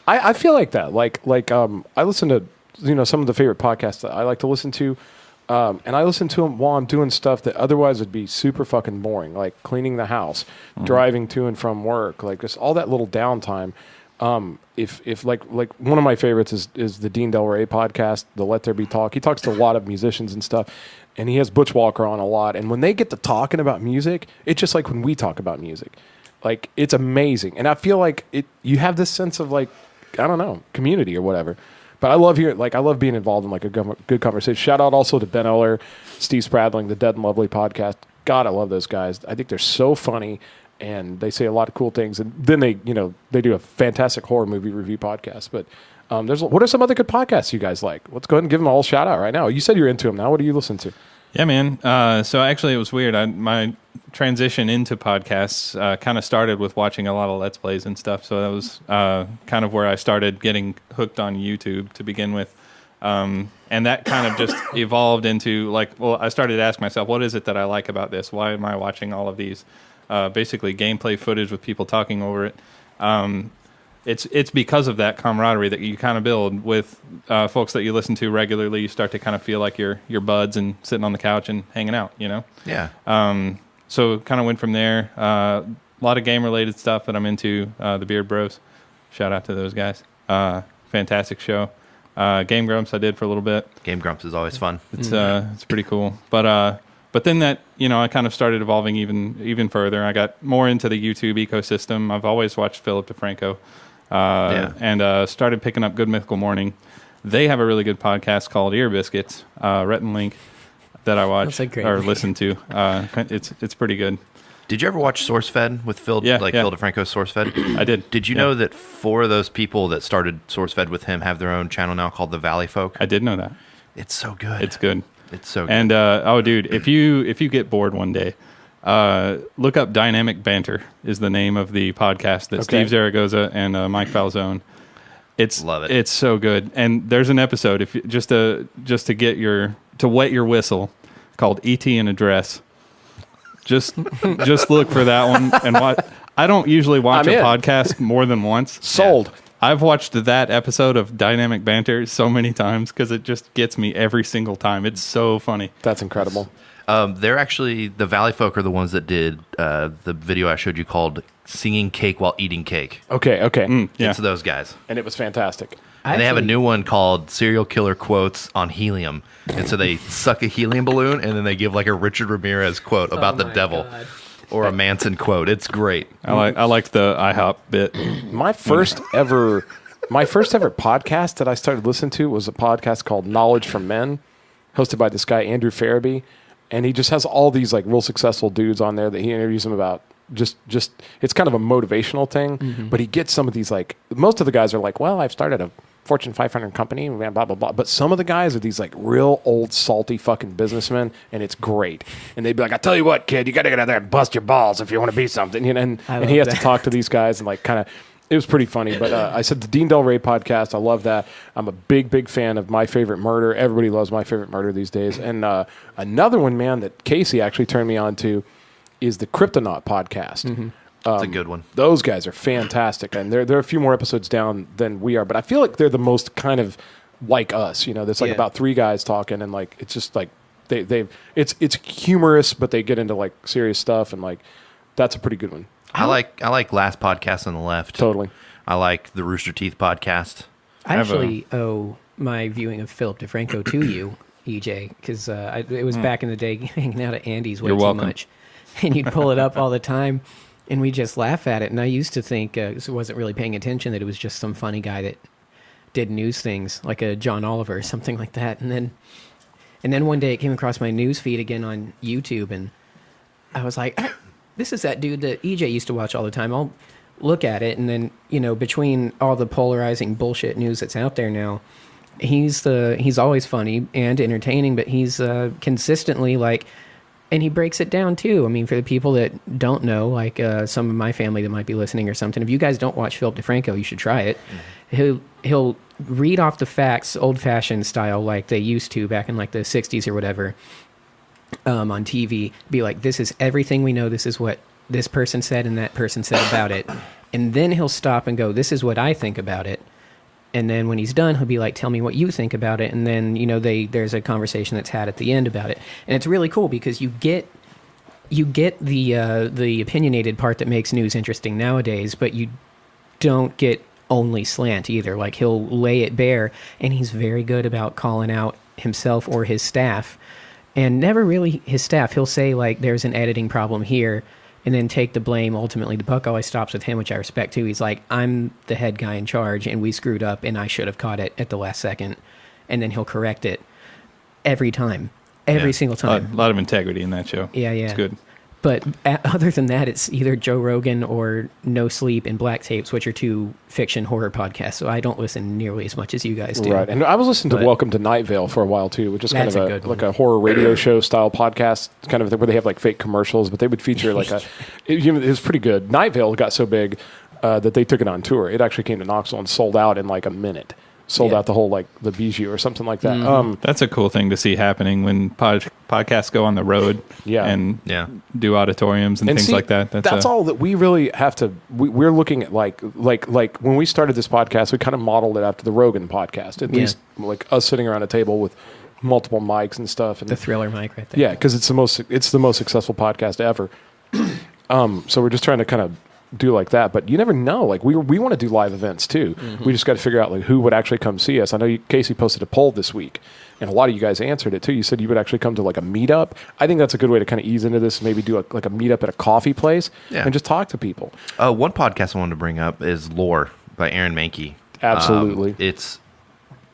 Speaker 4: I feel like that. Like I listen to some of the favorite podcasts that I like to listen to, and I listen to them while I'm doing stuff that otherwise would be super fucking boring, like cleaning the house, driving to and from work, like just all that little downtime. If like one of my favorites is the Dean Del Rey podcast, the Let There Be Talk. He talks to a lot of musicians and stuff, and he has Butch Walker on a lot. And when they get to talking about music, it's just like when we talk about music. Like, it's amazing. And I feel like you have this sense of, like, I don't know, community or whatever. But I love being involved in like a good conversation. Shout out also to Ben Eller, Steve Spradling, the Dead and Lovely podcast. God, I love those guys. I think they're so funny and they say a lot of cool things. And then they do a fantastic horror movie review podcast. But What are some other good podcasts you guys like? Let's go ahead and give them all a shout out right now. You said you're into them now. What do you listen to?
Speaker 2: Yeah, man. So actually, it was weird. My transition into podcasts kind of started with watching a lot of Let's Plays and stuff. So that was kind of where I started getting hooked on YouTube to begin with. And that kind of just evolved into I started to ask myself, what is it that I like about this? Why am I watching all of these basically gameplay footage with people talking over it? It's because of that camaraderie that you kind of build with folks that you listen to regularly. You start to kind of feel like you're buds and sitting on the couch and hanging out, you know?
Speaker 1: Yeah.
Speaker 2: So kind of went from there. A lot of game-related stuff that I'm into. The Beard Bros. Shout out to those guys. Fantastic show. Game Grumps I did for a little bit.
Speaker 1: Game Grumps is always fun.
Speaker 2: It's pretty cool. But then that, I kind of started evolving even further. I got more into the YouTube ecosystem. I've always watched Philip DeFranco. And started picking up Good Mythical Morning. They have a really good podcast called Ear Biscuits, Rhett and Link, that I watch or listen to. It's pretty good.
Speaker 1: Did you ever watch SourceFed with Phil? Phil DeFranco's SourceFed?
Speaker 2: I did.
Speaker 1: Did you know that 4 of those people that started SourceFed with him have their own channel now called The Valley Folk?
Speaker 2: I did know that.
Speaker 1: It's so good.
Speaker 2: It's good.
Speaker 1: It's so good.
Speaker 2: And dude, if you get bored one day, look up Dynamic Banter is the name of the podcast that Steve Zaragoza and Mike Falzone.
Speaker 1: Love it.
Speaker 2: It's so good. And there's an episode if you, just to wet your whistle called ET in a Dress. Just look for that one and watch. I don't usually watch a podcast more than once.
Speaker 4: Sold.
Speaker 2: Yeah. I've watched that episode of Dynamic Banter so many times because it just gets me every single time. It's so funny.
Speaker 4: That's incredible.
Speaker 1: They're actually, the Valley Folk are the ones that did the video I showed you called Singing Cake While Eating Cake.
Speaker 4: Okay.
Speaker 2: Yeah.
Speaker 1: It's those guys.
Speaker 4: And it was fantastic.
Speaker 1: And they have a new one called Serial Killer Quotes on Helium. And so they suck a helium balloon and then they give like a Richard Ramirez quote about the devil. God. Or a Manson quote. It's great.
Speaker 2: I liked the IHOP bit.
Speaker 4: My first ever podcast that I started listening to was a podcast called Knowledge from Men, hosted by this guy Andrew Farabee, and he just has all these like real successful dudes on there that he interviews them about. Just it's kind of a motivational thing, but he gets some of these like most of the guys are like, well, I've started a Fortune 500 company, blah, blah, blah. But some of the guys are these like real old salty fucking businessmen, and it's great. And they'd be like, I tell you what, kid, you got to get out there and bust your balls if you want to be something. And he has to talk to these guys and like kind of, it was pretty funny. But I said the Dean Del Rey podcast, I love that. I'm a big fan of My Favorite Murder. Everybody loves My Favorite Murder these days. And another one, man, that Casey actually turned me on to is the Kryptonaut podcast.
Speaker 1: It's a good one. Those
Speaker 4: guys are fantastic, and they're a few more episodes down than we are, but I feel like they're the most kind of like us. There's like about 3 guys talking, and like it's just like it's humorous, but they get into like serious stuff, and like that's a pretty good one.
Speaker 1: I like Last Podcast on the Left.
Speaker 4: Totally.
Speaker 1: I like the Rooster Teeth podcast.
Speaker 5: I actually owe my viewing of Philip DeFranco to you, EJ, because it was back in the day hanging out at Andy's way too much, and you'd pull it up all the time. And we just laugh at it. And I used to think, because I wasn't really paying attention, that it was just some funny guy that did news things, like a John Oliver or something like that. And then one day it came across my news feed again on YouTube, and I was like, this is that dude that EJ used to watch all the time. I'll look at it, and then, between all the polarizing bullshit news that's out there now, he's always funny and entertaining, but he's consistently like... And he breaks it down, too. I mean, for the people that don't know, like some of my family that might be listening or something, if you guys don't watch Philip DeFranco, you should try it. He'll read off the facts old-fashioned style like they used to back in like the 60s or whatever on TV. Be like, this is everything we know. This is what this person said and that person said about it. And then he'll stop and go, this is what I think about it. And then when he's done, he'll be like, tell me what you think about it. And then, there's a conversation that's had at the end about it. And it's really cool because you get the opinionated part that makes news interesting nowadays, but you don't get only slant either. Like, he'll lay it bare, and he's very good about calling out himself or his staff. And never really his staff. He'll say, like, there's an editing problem here, and then take the blame. Ultimately, the buck always stops with him, which I respect too. He's like, I'm the head guy in charge, and we screwed up, and I should have caught it at the last second. And then he'll correct it every time, every single time.
Speaker 2: A lot of integrity in that show.
Speaker 5: Yeah.
Speaker 2: It's good.
Speaker 5: But other than that, it's either Joe Rogan or No Sleep and Black Tapes, which are two fiction horror podcasts. So I don't listen nearly as much as you guys do.
Speaker 4: Right, and I was listening to Welcome to Night Vale for a while too, which is kind of like a horror radio show style podcast, kind of where they have like fake commercials, but they would feature like it was pretty good. Night Vale got so big that they took it on tour. It actually came to Knoxville and sold out in like a minute. Sold out the whole, like, the Bijou or something like that.
Speaker 5: Mm-hmm.
Speaker 2: That's a cool thing to see happening when podcasts go on the road and do auditoriums and things like that.
Speaker 4: That's all that we really have to... We're looking at, like when we started this podcast, we kind of modeled it after the Rogan podcast. At least, like, us sitting around a table with multiple mics and stuff. And
Speaker 5: the Thriller mic right there.
Speaker 4: Yeah, because it's the most successful podcast ever. So we're just trying to kind of do like that, but you never know. Like we want to do live events too. We just got to figure out like who would actually come see us. I know Casey posted a poll this week, and a lot of you guys answered it too. You said you would actually come to like a meetup. I think that's a good way to kind of ease into this. Maybe do like a meetup at a coffee place and just talk to people.
Speaker 1: One podcast I wanted to bring up is Lore by Aaron Mahnke.
Speaker 4: Absolutely,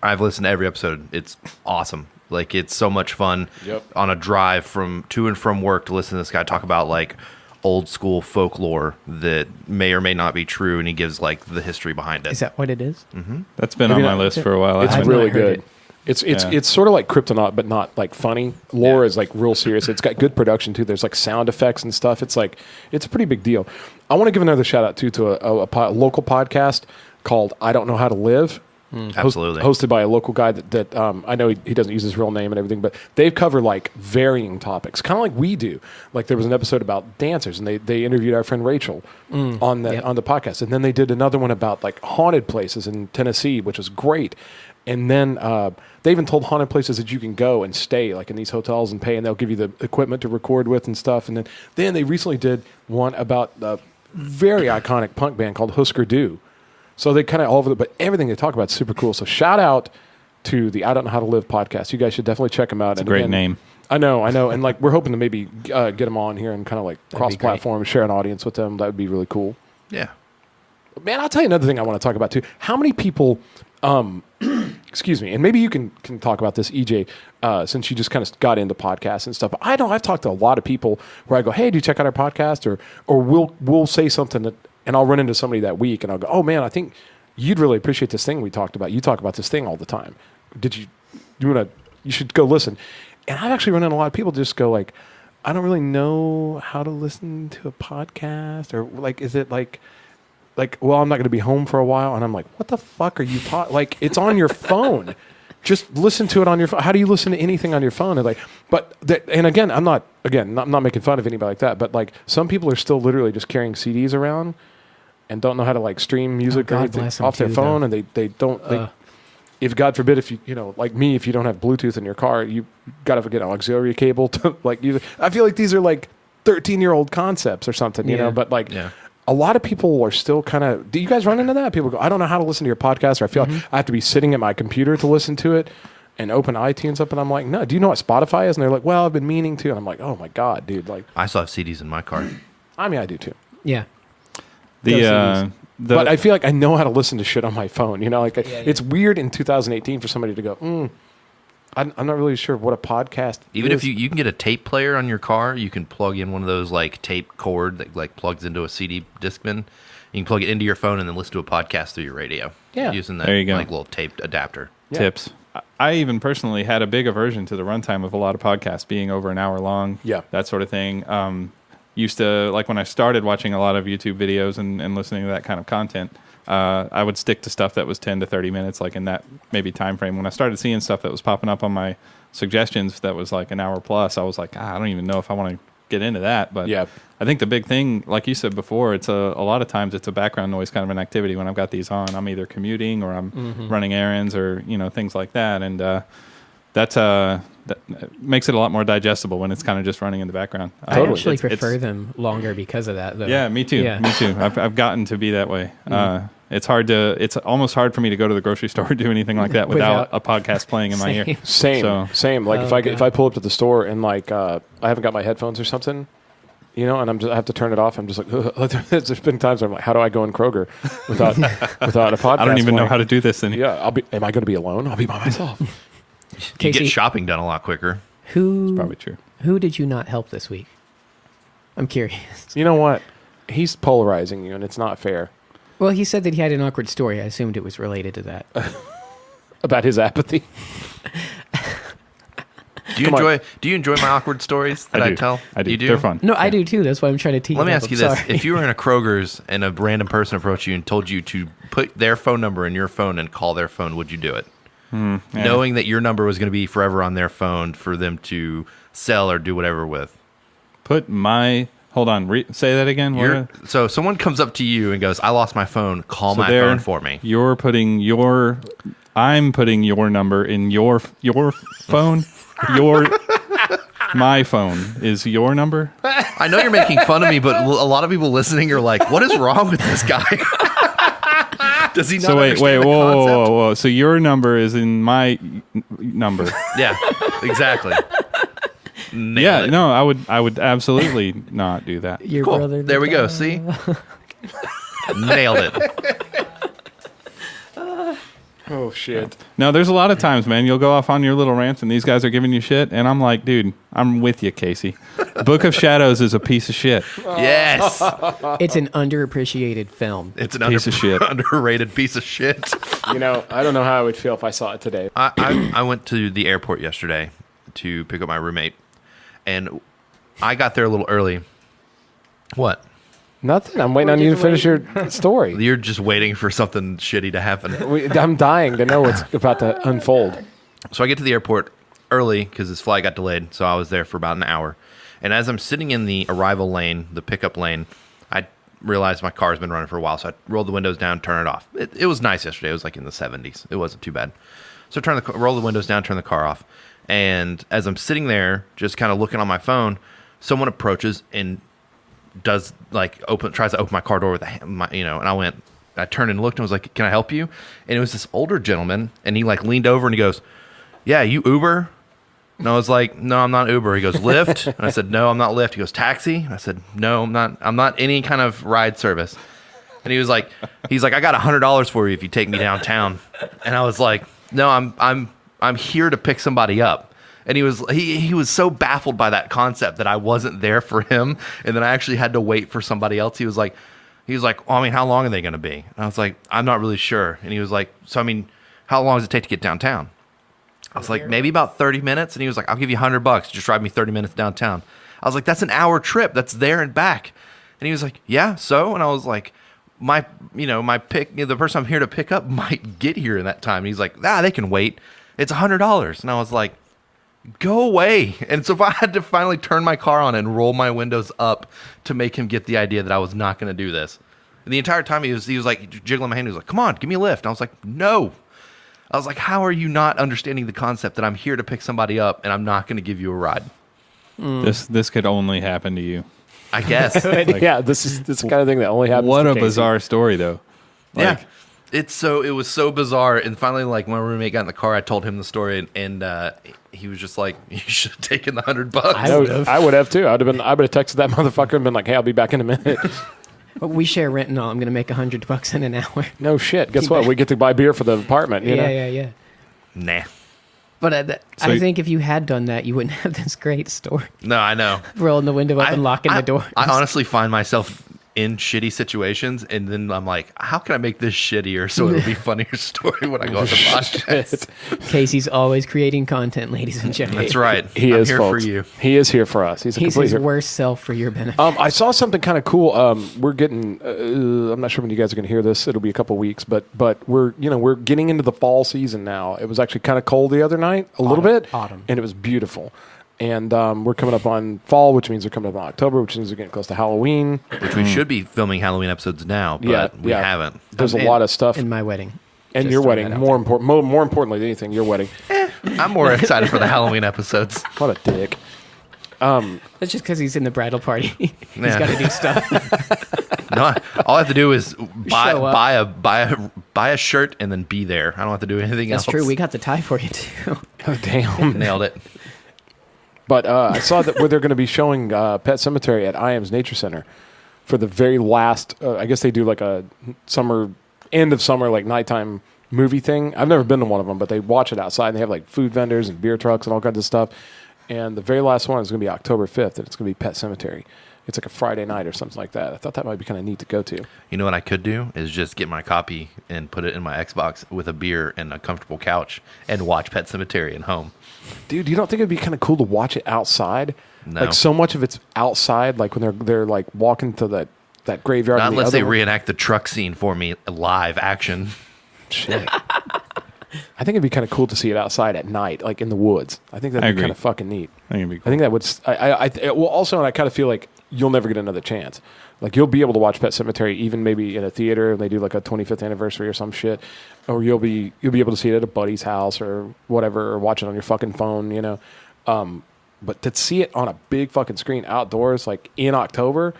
Speaker 1: I've listened to every episode. It's awesome. Like it's so much fun on a drive to and from work to listen to this guy talk about like old school folklore that may or may not be true, and he gives like the history behind it.
Speaker 5: Is that what it is?
Speaker 1: Mm-hmm.
Speaker 2: That's been on my list for a while.
Speaker 4: It's really good. It's sort of like Kryptonaut, but not like funny. Lore is like real serious. It's got good production too. There's like sound effects and stuff. It's like it's a pretty big deal. I want to give another shout out too to a local podcast called I Don't Know How to Live.
Speaker 1: Absolutely.
Speaker 4: Hosted by a local guy that I know he doesn't use his real name and everything, but they cover like varying topics, kind of like we do. Like there was an episode about dancers, and they interviewed our friend Rachel on the podcast, and then they did another one about like haunted places in Tennessee, which was great. And then they even told haunted places that you can go and stay like in these hotels and pay, and they'll give you the equipment to record with and stuff. And then they recently did one about a very iconic punk band called Husker Du. So they kind of all over but everything they talk about is super cool. So shout out to the I Don't Know How to Live podcast. You guys should definitely check them out.
Speaker 2: It's a great name.
Speaker 4: I know. And like we're hoping to maybe get them on here and kind of like cross-platform, share an audience with them. That would be really cool.
Speaker 1: Yeah.
Speaker 4: Man, I'll tell you another thing I want to talk about too. How many people, excuse me, and maybe you can talk about this, EJ, since you just kind of got into podcasts and stuff. But I've talked to a lot of people where I go, hey, do you check out our podcast? Or we'll say something that, and I'll run into somebody that week and I'll go, oh man, I think you'd really appreciate this thing we talked about. You talk about this thing all the time. You should go listen. And I've actually run into a lot of people just go like, I don't really know how to listen to a podcast, or like, is it like, well, I'm not going to be home for a while. And I'm like, what the fuck are you talking? Like, it's on your phone. Just listen to it on your phone. How do you listen to anything on your phone? And and again, I'm not making fun of anybody like that, but like some people are still literally just carrying CDs around and don't know how to like stream music or anything off their phone. And they don't, if God forbid, if you like me, if you don't have Bluetooth in your car, you got to get an auxiliary cable to like use it. I feel like these are like 13-year-old concepts or something, you know, but like, a lot of people are still kind of... Do you guys run into that? People go, I don't know how to listen to your podcast, or I feel like I have to be sitting at my computer to listen to it and open iTunes up, and I'm like, no, do you know what Spotify is? And they're like, well, I've been meaning to. And I'm like, oh my God, dude. Like,
Speaker 1: I still have CDs in my car.
Speaker 4: I mean, I do too.
Speaker 5: Yeah.
Speaker 4: But I feel like I know how to listen to shit on my phone. It's weird in 2018 for somebody to go, I'm not really sure what a podcast
Speaker 1: Even
Speaker 4: is.
Speaker 1: if you can get a tape player on your car, you can plug in one of those like tape cord that like plugs into a CD Discman. You can plug it into your phone and then listen to a podcast through your radio.
Speaker 4: Yeah.
Speaker 1: Using that
Speaker 2: There you go.
Speaker 1: like little taped adapter.
Speaker 4: Yeah.
Speaker 2: Tips. I even personally had a big aversion to the runtime of a lot of podcasts being over an hour long.
Speaker 4: Yeah.
Speaker 2: That sort of thing. Used to, like when I started watching a lot of YouTube videos and listening to that kind of content, I would stick to stuff that was 10 to 30 minutes, like in that maybe time frame. When I started seeing stuff that was popping up on my suggestions that was like an hour plus, I was like, I don't even know if I want to get into that. But I think the big thing, like you said before, it's a lot of times it's a background noise kind of an activity when I've got these on. I'm either commuting or I'm running errands or things like that, and that makes it a lot more digestible when it's kind of just running in the background.
Speaker 5: I actually prefer them longer because of that, though.
Speaker 2: Yeah, me too.
Speaker 5: Yeah.
Speaker 2: Me too. I've gotten to be that way. It's almost hard for me to go to the grocery store or do anything like that without a podcast playing in my ear.
Speaker 4: Same. Like if I pull up to the store and like I haven't got my headphones or something, and I have to turn it off. I'm just like, there's been times where I'm like, how do I go in Kroger without a podcast?
Speaker 2: I don't even know how to do this.
Speaker 4: Yeah, am I going to be alone? I'll be by myself.
Speaker 1: You
Speaker 5: Casey,
Speaker 1: get shopping done a lot quicker.
Speaker 2: It's probably true.
Speaker 5: Who did you not help this week? I'm curious.
Speaker 4: You know what? He's polarizing you, and it's not fair.
Speaker 5: Well, he said that he had an awkward story. I assumed it was related to that.
Speaker 4: About his apathy.
Speaker 1: Do you enjoy my awkward stories that I tell?
Speaker 2: I do.
Speaker 1: You do?
Speaker 2: They're fun.
Speaker 5: No, I do too. That's why I'm trying to tease.
Speaker 1: Let me ask you this:
Speaker 5: Sorry.
Speaker 1: if you were in a Kroger's and a random person approached you and told you to put their phone number in your phone and call their phone, would you do it?
Speaker 2: Yeah.
Speaker 1: Knowing that your number was going to be forever on their phone for them to sell or do whatever with.
Speaker 2: Put my... Hold on. Say that again.
Speaker 1: So someone comes up to you and goes, "I lost my phone. Call my
Speaker 2: there,
Speaker 1: phone for me."
Speaker 2: You're putting your... I'm putting your number in your phone. My phone is your number.
Speaker 1: I know you're making fun of me, but a lot of people listening are like, "What is wrong with this guy?" Does he not understand the concept?
Speaker 2: Whoa. So your number is in my number.
Speaker 1: Yeah, exactly.
Speaker 2: Yeah, no, I would absolutely not do that.
Speaker 5: Your
Speaker 1: Cool.
Speaker 5: brother.
Speaker 1: There we go. See? Nailed it.
Speaker 4: Oh, shit.
Speaker 2: No, there's a lot of times, man, you'll go off on your little rants and these guys are giving you shit, and I'm like, dude, I'm with you, Casey. Book of Shadows is a piece of shit.
Speaker 1: Yes.
Speaker 5: It's an underappreciated film.
Speaker 1: It's an
Speaker 2: Piece of shit.
Speaker 1: underrated piece of shit.
Speaker 4: You know, I don't know how I would feel if I saw it today.
Speaker 1: I went to the airport yesterday to pick up my roommate, and I got there a little early. What?
Speaker 4: Nothing. I'm waiting on you to finish your story.
Speaker 1: You're just waiting for something shitty to happen.
Speaker 4: I'm dying to know what's about to unfold.
Speaker 1: So I get to the airport early because his flight got delayed, so I was there for about an hour. And as I'm sitting in the arrival lane, the pickup lane, I realized my car's been running for a while, so I rolled the windows down, turn it off. It was nice yesterday. It was like in the 70s. It wasn't too bad. So roll the windows down, turn the car off. And as I'm sitting there, just kind of looking on my phone, someone approaches and tries to open my car door with and I turned and looked and was like, "Can I help you?" And it was this older gentleman, and he like leaned over and he goes, "Yeah, you Uber?" And I was like, "No, I'm not Uber." He goes, "Lyft?" And I said, "No, I'm not Lyft." He goes, "Taxi?" And I said, "No, I'm not any kind of ride service." And he's like, "I got $100 for you if you take me downtown." And I was like, "No, I'm here to pick somebody up." And he was so baffled by that concept that I wasn't there for him, and then I actually had to wait for somebody else. He was like, "Well, I mean, how long are they going to be?" And I was like, "I'm not really sure." And he was like, "So, I mean, how long does it take to get downtown?" I was like, "Maybe about 30 minutes." And he was like, "I'll give you $100. Just drive me 30 minutes downtown." I was like, "That's an hour trip. That's there and back." And he was like, "Yeah, so?" And I was like, the person I'm here to pick up might get here in that time. And he's like, "They can wait. It's $100. And I was like, "Go away." And so if I had to finally turn my car on and roll my windows up to make him get the idea that I was not going to do this. And the entire time he was like jiggling my hand. He was like, "Come on, give me a lift." And I was like, "No." I was like, "How are you not understanding the concept that I'm here to pick somebody up and I'm not going to give you a ride?"
Speaker 2: This could only happen to you.
Speaker 1: I guess.
Speaker 4: Yeah, this is the kind of thing that only happens
Speaker 2: What
Speaker 4: to
Speaker 2: a
Speaker 4: Casey.
Speaker 2: bizarre story, though.
Speaker 1: Yeah. It was so bizarre. And finally, like, my roommate got in the car, I told him the story, and he was just like, "You should have taken the $100."
Speaker 4: I would have too. I would have texted that motherfucker and been like, "Hey, I'll be back in a minute."
Speaker 5: But we share rent and all. I'm going to make $100 in an hour.
Speaker 4: No shit. Guess what? We get to buy beer for the apartment. You know?
Speaker 5: Yeah.
Speaker 1: Nah.
Speaker 5: But I think if you had done that, you wouldn't have this great story.
Speaker 1: No, I know.
Speaker 5: Rolling the window up and locking the door.
Speaker 1: I honestly find myself in shitty situations, and then I'm like, how can I make this shittier so it'll be a funnier story when I go on the podcast?
Speaker 5: Casey's always creating content, ladies and gentlemen.
Speaker 1: That's right.
Speaker 4: He
Speaker 1: I'm
Speaker 4: is
Speaker 1: here
Speaker 4: folks.
Speaker 1: for you.
Speaker 4: He is here for us. He's
Speaker 5: He's
Speaker 4: complete
Speaker 5: his
Speaker 4: hero.
Speaker 5: worst self for your benefit.
Speaker 4: I saw something kind of cool. We're getting. I'm not sure when you guys are going to hear this. It'll be a couple weeks, but we're getting into the fall season now. It was actually kind of cold the other night, a little bit,
Speaker 5: Autumn.
Speaker 4: and it was beautiful. And we're coming up on fall, which means we're coming up on October, which means we're getting close to Halloween.
Speaker 1: Which we should be filming Halloween episodes now, but we haven't.
Speaker 4: There's a lot of stuff.
Speaker 5: In my wedding.
Speaker 4: And
Speaker 5: Just
Speaker 4: your
Speaker 5: throwing
Speaker 4: wedding,
Speaker 5: that out
Speaker 4: more importantly than anything, your wedding.
Speaker 1: I'm more excited for the Halloween episodes.
Speaker 4: What a dick.
Speaker 5: That's just because he's in the bridal party. He's
Speaker 1: Yeah.
Speaker 5: got to do stuff.
Speaker 1: No, all I have to do is
Speaker 5: Show up.
Speaker 1: buy a shirt and then be there. I don't have to do anything
Speaker 5: That's
Speaker 1: else.
Speaker 5: true. We got the tie for you, too.
Speaker 4: Oh, damn.
Speaker 1: Nailed it.
Speaker 4: But I saw that where they're going to be showing Pet Cemetery at IAM's Nature Center for the very last, I guess they do like a end of summer, like nighttime movie thing. I've never been to one of them, but they watch it outside and they have like food vendors and beer trucks and all kinds of stuff. And the very last one is going to be October 5th, and it's going to be Pet Cemetery. it's like a Friday night or something like that. I thought that might be kind of neat to go to.
Speaker 1: You know what I could do is just get my copy and put it in my Xbox with a beer and a comfortable couch and watch Pet Sematary at home.
Speaker 4: Dude, you don't think it'd be kind of cool to watch it outside?
Speaker 1: No.
Speaker 4: Like so much of it's outside, like when they're like walking to that graveyard.
Speaker 1: Not
Speaker 4: and
Speaker 1: unless
Speaker 4: the
Speaker 1: they
Speaker 4: other one.
Speaker 1: reenact the truck scene for me live action.
Speaker 4: Shit. I think it'd be kind of cool to see it outside at night, like in the woods. I think that'd
Speaker 2: I
Speaker 4: be
Speaker 2: agree.
Speaker 4: kind of fucking neat.
Speaker 2: I think it'd be cool.
Speaker 4: I think that would. Well, also, and I kind of feel like you'll never get another chance. Like you'll be able to watch Pet Sematary even maybe in a theater and they do like a 25th anniversary or some shit, or you'll be able to see it at a buddy's house or whatever, or watch it on your fucking phone, you know. But to see it on a big fucking screen outdoors, like in October,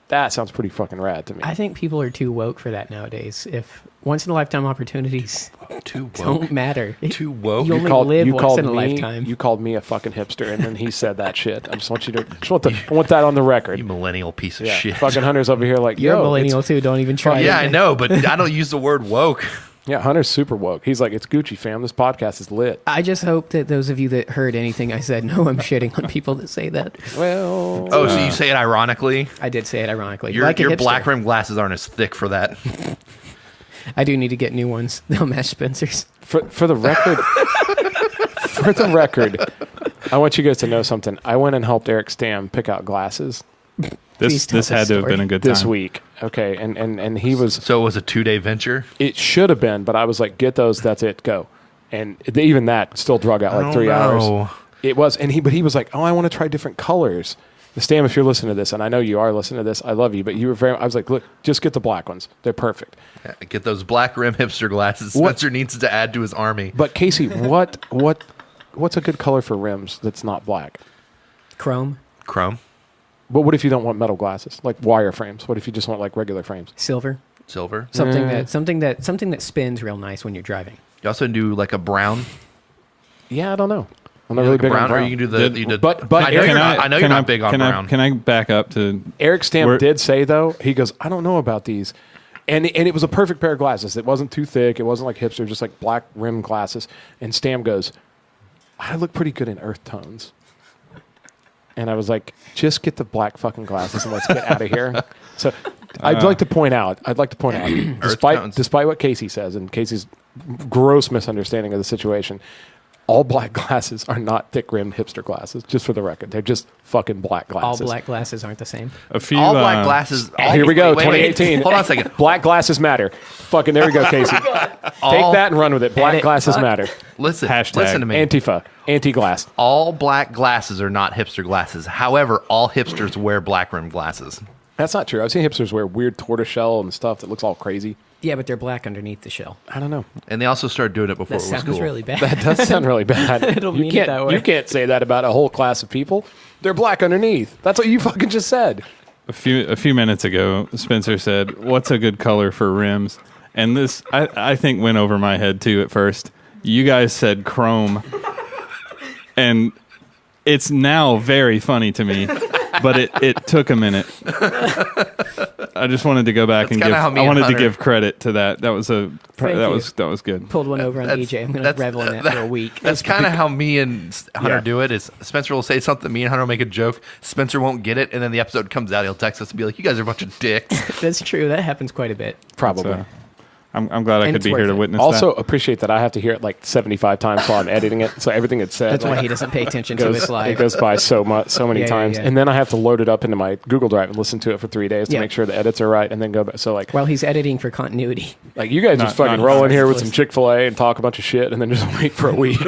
Speaker 4: that sounds pretty fucking rad to me.
Speaker 5: I think people are too woke for that nowadays. If once in a lifetime opportunities
Speaker 1: Too woke.
Speaker 5: don't matter,
Speaker 1: Too woke.
Speaker 5: You only live once in a
Speaker 4: me,
Speaker 5: lifetime.
Speaker 4: You called me a fucking hipster, and then he said that shit. I just want you to. I want that on the record.
Speaker 1: You millennial piece of
Speaker 4: Yeah,
Speaker 1: shit.
Speaker 4: fucking Hunter's over here like,
Speaker 5: You're
Speaker 4: yo,
Speaker 5: a millennial too. Don't even try.
Speaker 1: Yeah,
Speaker 5: it.
Speaker 1: I know, but I don't use the word woke.
Speaker 4: Yeah, Hunter's super woke. He's like, it's Gucci, fam. This podcast is lit.
Speaker 5: I just hope that those of you that heard anything I said know I'm shitting on people that say that.
Speaker 4: Well,
Speaker 1: Oh, so you say it ironically?
Speaker 5: I did say it ironically.
Speaker 1: Your
Speaker 5: like a hipster.
Speaker 1: black rim glasses aren't as thick for that.
Speaker 5: I do need to get new ones. They'll match Spencer's.
Speaker 4: for the record, I want you guys to know something. I went and helped Eric Stam pick out glasses
Speaker 5: Please tell
Speaker 2: This had
Speaker 5: this
Speaker 2: to have
Speaker 5: story.
Speaker 2: been a good time.
Speaker 4: this week. Okay, and he was.
Speaker 1: So it was a 2-day venture?
Speaker 4: It should have been, but I was like, get those. That's it. Go. And even that still drug out like 3 hours. It was, but he was like, oh, I want to try different colors. Stam, if you're listening to this, and I know you are listening to this, I love you, but you were I was like, look, just get the black ones. They're perfect.
Speaker 1: Yeah, get those black rim hipster glasses Spencer needs to add to his army.
Speaker 4: But Casey, what's a good color for rims that's not black?
Speaker 5: Chrome,
Speaker 1: Chrome?
Speaker 4: But what if you don't want metal glasses, like wire frames? What if you just want like regular frames?
Speaker 5: silver,
Speaker 1: Silver?
Speaker 5: something that spins real nice when you're driving.
Speaker 1: You also do like a brown?
Speaker 4: Yeah, I don't know. I'm not
Speaker 1: You
Speaker 4: really
Speaker 1: like a
Speaker 4: big on
Speaker 1: brown? Or
Speaker 4: brown.
Speaker 1: you can do the...
Speaker 4: But
Speaker 1: I know
Speaker 4: Eric-
Speaker 1: you're not, I know you're not big on brown.
Speaker 2: Can I back up to
Speaker 4: Eric Stamp
Speaker 2: We're-
Speaker 4: did say though, he goes, I don't know about these. And it was a perfect pair of glasses. It wasn't too thick. It wasn't like hipster, just like black rim glasses. And Stam goes, I look pretty good in earth tones. And I was like, just get the black fucking glasses and let's get out of here. So I'd like to point out, despite what Casey says and Casey's gross misunderstanding of the situation, all black glasses are not thick-rimmed hipster glasses, just for the record. They're just fucking black
Speaker 5: All
Speaker 4: glasses.
Speaker 5: black glasses aren't the same.
Speaker 2: a few?
Speaker 1: All black glasses...
Speaker 4: Here we go,
Speaker 1: wait,
Speaker 4: 2018.
Speaker 1: Hold on a second.
Speaker 4: Black glasses matter. Fucking there we go, Casey. Take
Speaker 1: All-
Speaker 4: that and run with it. Black
Speaker 5: Edit.
Speaker 4: glasses
Speaker 5: Fuck.
Speaker 4: matter.
Speaker 1: Listen
Speaker 2: Hashtag.
Speaker 1: to me.
Speaker 4: Antifa. Anti-glass.
Speaker 1: All black glasses are not hipster glasses. However, all hipsters wear black rim glasses.
Speaker 4: That's not true. I've seen hipsters wear weird tortoiseshell and stuff that looks all crazy.
Speaker 5: Yeah, but they're black underneath the shell.
Speaker 4: I don't know.
Speaker 1: And they also started doing it before
Speaker 5: That
Speaker 1: it was
Speaker 5: sounds
Speaker 1: cool.
Speaker 5: really bad.
Speaker 4: That does sound really bad.
Speaker 5: It'll mean it that way.
Speaker 4: You can't say that about a whole class of people. They're black underneath. That's what you fucking just said.
Speaker 2: A few minutes ago, Spencer said, "What's a good color for rims?" And this, I think, went over my head too at first. You guys said chrome, and it's now very funny to me, but it took a minute. I just wanted to go back and
Speaker 1: kinda how me and Hunter-
Speaker 2: give credit to that. That was
Speaker 5: Thank
Speaker 2: that was good.
Speaker 5: Pulled one over on EJ. I'm going to revel in that for a week.
Speaker 1: That's kind of how me and Hunter
Speaker 4: Yeah.
Speaker 1: do it. Is Spencer will say something, me and Hunter will make a joke. Spencer won't get it, and then the episode comes out. He'll text us and be like, "You guys are a bunch of dicks."
Speaker 5: That's true. That happens quite a bit.
Speaker 4: Probably.
Speaker 2: So, I'm glad I
Speaker 5: And
Speaker 2: could
Speaker 5: it's
Speaker 2: be here
Speaker 5: worth
Speaker 2: to
Speaker 5: it.
Speaker 2: witness
Speaker 4: Also
Speaker 2: that.
Speaker 4: appreciate that I have to hear it like 75 times while I'm editing it. So everything it said
Speaker 5: That's why
Speaker 4: like,
Speaker 5: he doesn't pay attention to
Speaker 4: goes,
Speaker 5: his
Speaker 4: it
Speaker 5: live.
Speaker 4: goes by so many
Speaker 5: Yeah,
Speaker 4: times.
Speaker 5: yeah.
Speaker 4: And then I have to load it up into my Google Drive and listen to it for 3 days to
Speaker 5: Yeah.
Speaker 4: make sure the edits are right and then go back. So like
Speaker 5: While he's editing for continuity.
Speaker 4: you guys just fucking
Speaker 2: not-
Speaker 4: roll in here with
Speaker 5: close.
Speaker 4: some Chick-fil-A and talk a bunch of shit and then just wait for a week.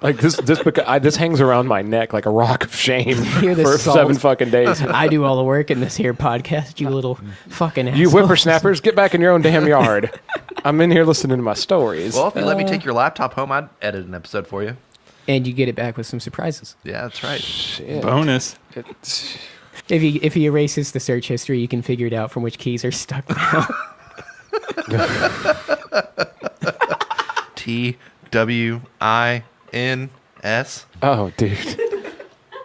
Speaker 4: Like this hangs around my neck like a rock of shame
Speaker 5: Hear this
Speaker 4: for
Speaker 5: salt.
Speaker 4: 7 fucking days.
Speaker 5: I do all the work in this here podcast, you little fucking assholes.
Speaker 4: You whippersnappers, get back in your own damn yard. I'm in here listening to my stories.
Speaker 1: Well, if you let me take your laptop home, I'd edit an episode for you.
Speaker 5: And you get it back with some surprises.
Speaker 1: Yeah, that's right.
Speaker 4: Shit.
Speaker 2: Bonus.
Speaker 4: It's-
Speaker 5: If he erases the search history, you can figure it out from which keys are stuck now.
Speaker 1: TWINS.
Speaker 4: Oh, dude.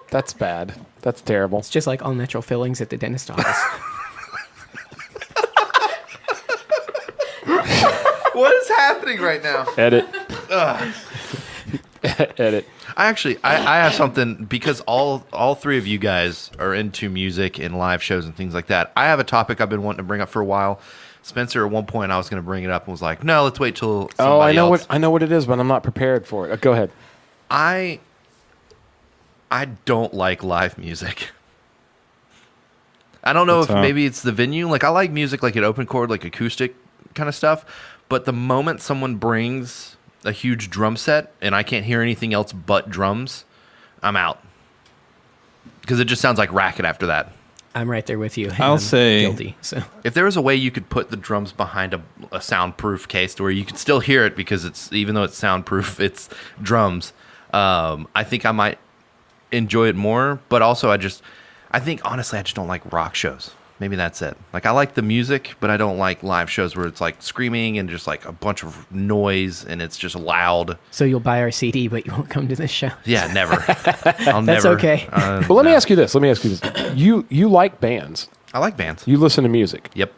Speaker 4: That's bad. That's terrible.
Speaker 5: It's just like all natural fillings at the dentist office.
Speaker 1: What is happening right now?
Speaker 4: Edit. Edit.
Speaker 1: I have something because all three of you guys are into music and live shows and things like that. I have a topic I've been wanting to bring up for a while. Spencer, at one point, I was going to bring it up and was like, "No, let's wait till."
Speaker 4: I know
Speaker 1: else.
Speaker 4: I know what it is, but I'm not prepared for it. Go ahead.
Speaker 1: I don't like live music. I don't know if maybe it's the venue. Like I like music like an open chord, like acoustic kind of stuff. But the moment someone brings a huge drum set and I can't hear anything else but drums, I'm out. Because it just sounds like racket after that.
Speaker 5: I'm right there with you.
Speaker 2: I'll say
Speaker 5: guilty. So
Speaker 1: if there was a way you could put the drums behind a soundproof case to where you can still hear it because it's even though it's soundproof, it's drums. I think I might enjoy it more. But also, I think honestly, I just don't like rock shows. Maybe that's it. Like I like the music, but I don't like live shows where it's like screaming and just like a bunch of noise and it's just loud.
Speaker 5: So you'll buy our CD, but you won't come to this show.
Speaker 1: Yeah, never. I'll
Speaker 5: That's
Speaker 1: never.
Speaker 5: okay.
Speaker 4: Well, let me ask you this. You like bands.
Speaker 1: I like bands.
Speaker 4: You listen to music.
Speaker 1: Yep.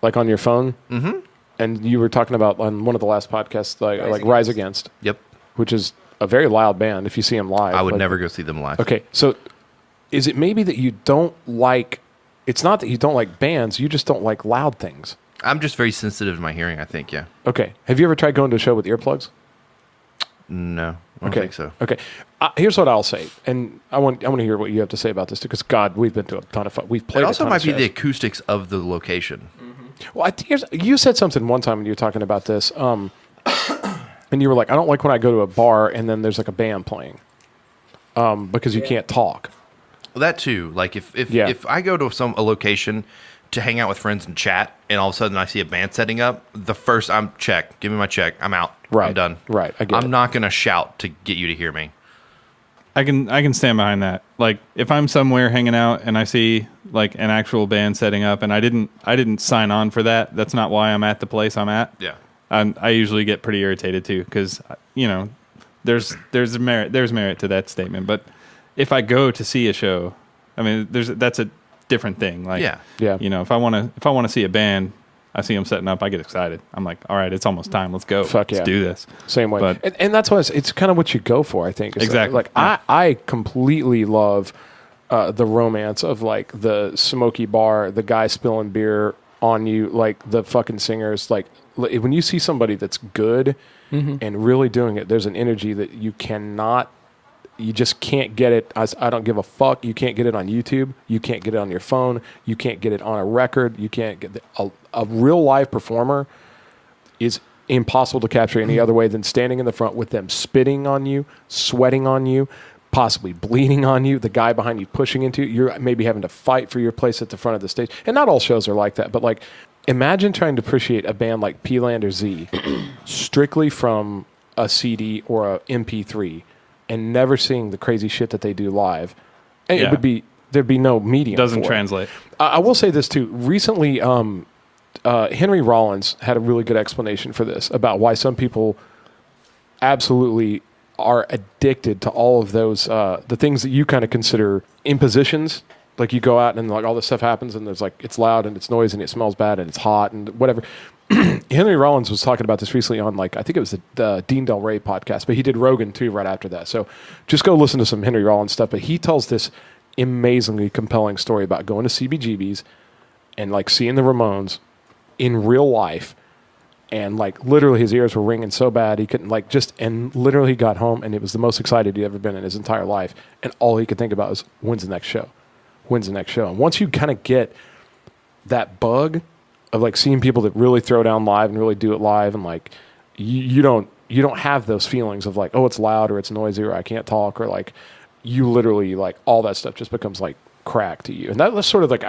Speaker 4: Like on your phone. Mm-hmm. And you were talking about on one of the last podcasts, like Rise Against.
Speaker 1: Yep.
Speaker 4: Which is a very loud band. If you see them live,
Speaker 1: I would never go see them live.
Speaker 4: Okay, so is it maybe that you don't like? It's not that you don't like bands. You just don't like loud things.
Speaker 1: I'm just very sensitive to my hearing, I think, yeah.
Speaker 4: Okay. Have you ever tried going to a show with earplugs?
Speaker 1: No, I don't think so.
Speaker 4: Okay. Here's what I'll say, and I want to hear what you have to say about this, because, God, we've been to a ton of fun. We've played
Speaker 1: It also
Speaker 4: a ton
Speaker 1: might
Speaker 4: of
Speaker 1: be
Speaker 4: shows.
Speaker 1: the acoustics of the location.
Speaker 4: Well, you said something one time when you were talking about this, and you were like, I don't like when I go to a bar and then there's like a band playing because you can't talk.
Speaker 1: Well, that too. Like if I go to a location to hang out with friends and chat, and all of a sudden I see a band setting up, the first I'm check. Give me my check. I'm out.
Speaker 4: Right.
Speaker 1: I'm done.
Speaker 4: Right. I get it.
Speaker 1: I'm not going to shout to get you to hear me.
Speaker 2: I can stand behind that. Like if I'm somewhere hanging out and I see like an actual band setting up and I didn't sign on for that. That's not why I'm at the place I'm at.
Speaker 1: Yeah.
Speaker 2: I usually get pretty irritated too because there's merit to that statement. But if I go to see a show, I mean that's a different thing. Like
Speaker 4: Yeah.
Speaker 2: If I want to see a band, I see them setting up, I get excited. I'm like, all right, it's almost time. Let's go.
Speaker 4: Fuck yeah.
Speaker 2: Let's do this.
Speaker 4: Same way.
Speaker 2: But,
Speaker 4: and that's why it's kind of what you go for, I think. It's
Speaker 2: exactly.
Speaker 4: Like I completely love the romance of like the smoky bar, the guy spilling beer on you, like the fucking singers. Like when you see somebody that's good and really doing it, there's an energy that you just can't get it. I don't give a fuck. You can't get it on YouTube. You can't get it on your phone. You can't get it on a record. You can't get a real live performer is impossible to capture any other way than standing in the front with them spitting on you, sweating on you, possibly bleeding on you, the guy behind you pushing into you. You're maybe having to fight for your place at the front of the stage. And not all shows are like that, but like imagine trying to appreciate a band like P-Land or Z strictly from a CD or a MP3 and never seeing the crazy shit that they do live. And there'd be no medium.
Speaker 2: Doesn't
Speaker 4: for
Speaker 2: translate.
Speaker 4: I will say this too. Recently, Henry Rollins had a really good explanation for this about why some people absolutely are addicted to all of those the things that you kind of consider impositions. Like you go out and like all this stuff happens and there's like it's loud and it's noisy and it smells bad and it's hot and whatever. Henry Rollins was talking about this recently on like I think it was the Dean Del Rey podcast, but he did Rogan too right after that. So just go listen to some Henry Rollins stuff. But he tells this amazingly compelling story about going to CBGB's and like seeing the Ramones in real life, and like literally his ears were ringing so bad he couldn't and literally he got home and it was the most excited he'd ever been in his entire life, and all he could think about was when's the next show. And once you kind of get that bug of like seeing people that really throw down live and really do it live, and like you don't have those feelings of like, oh, it's loud or it's noisy or I can't talk, or like you literally like all that stuff just becomes like crack to you. And that was sort of like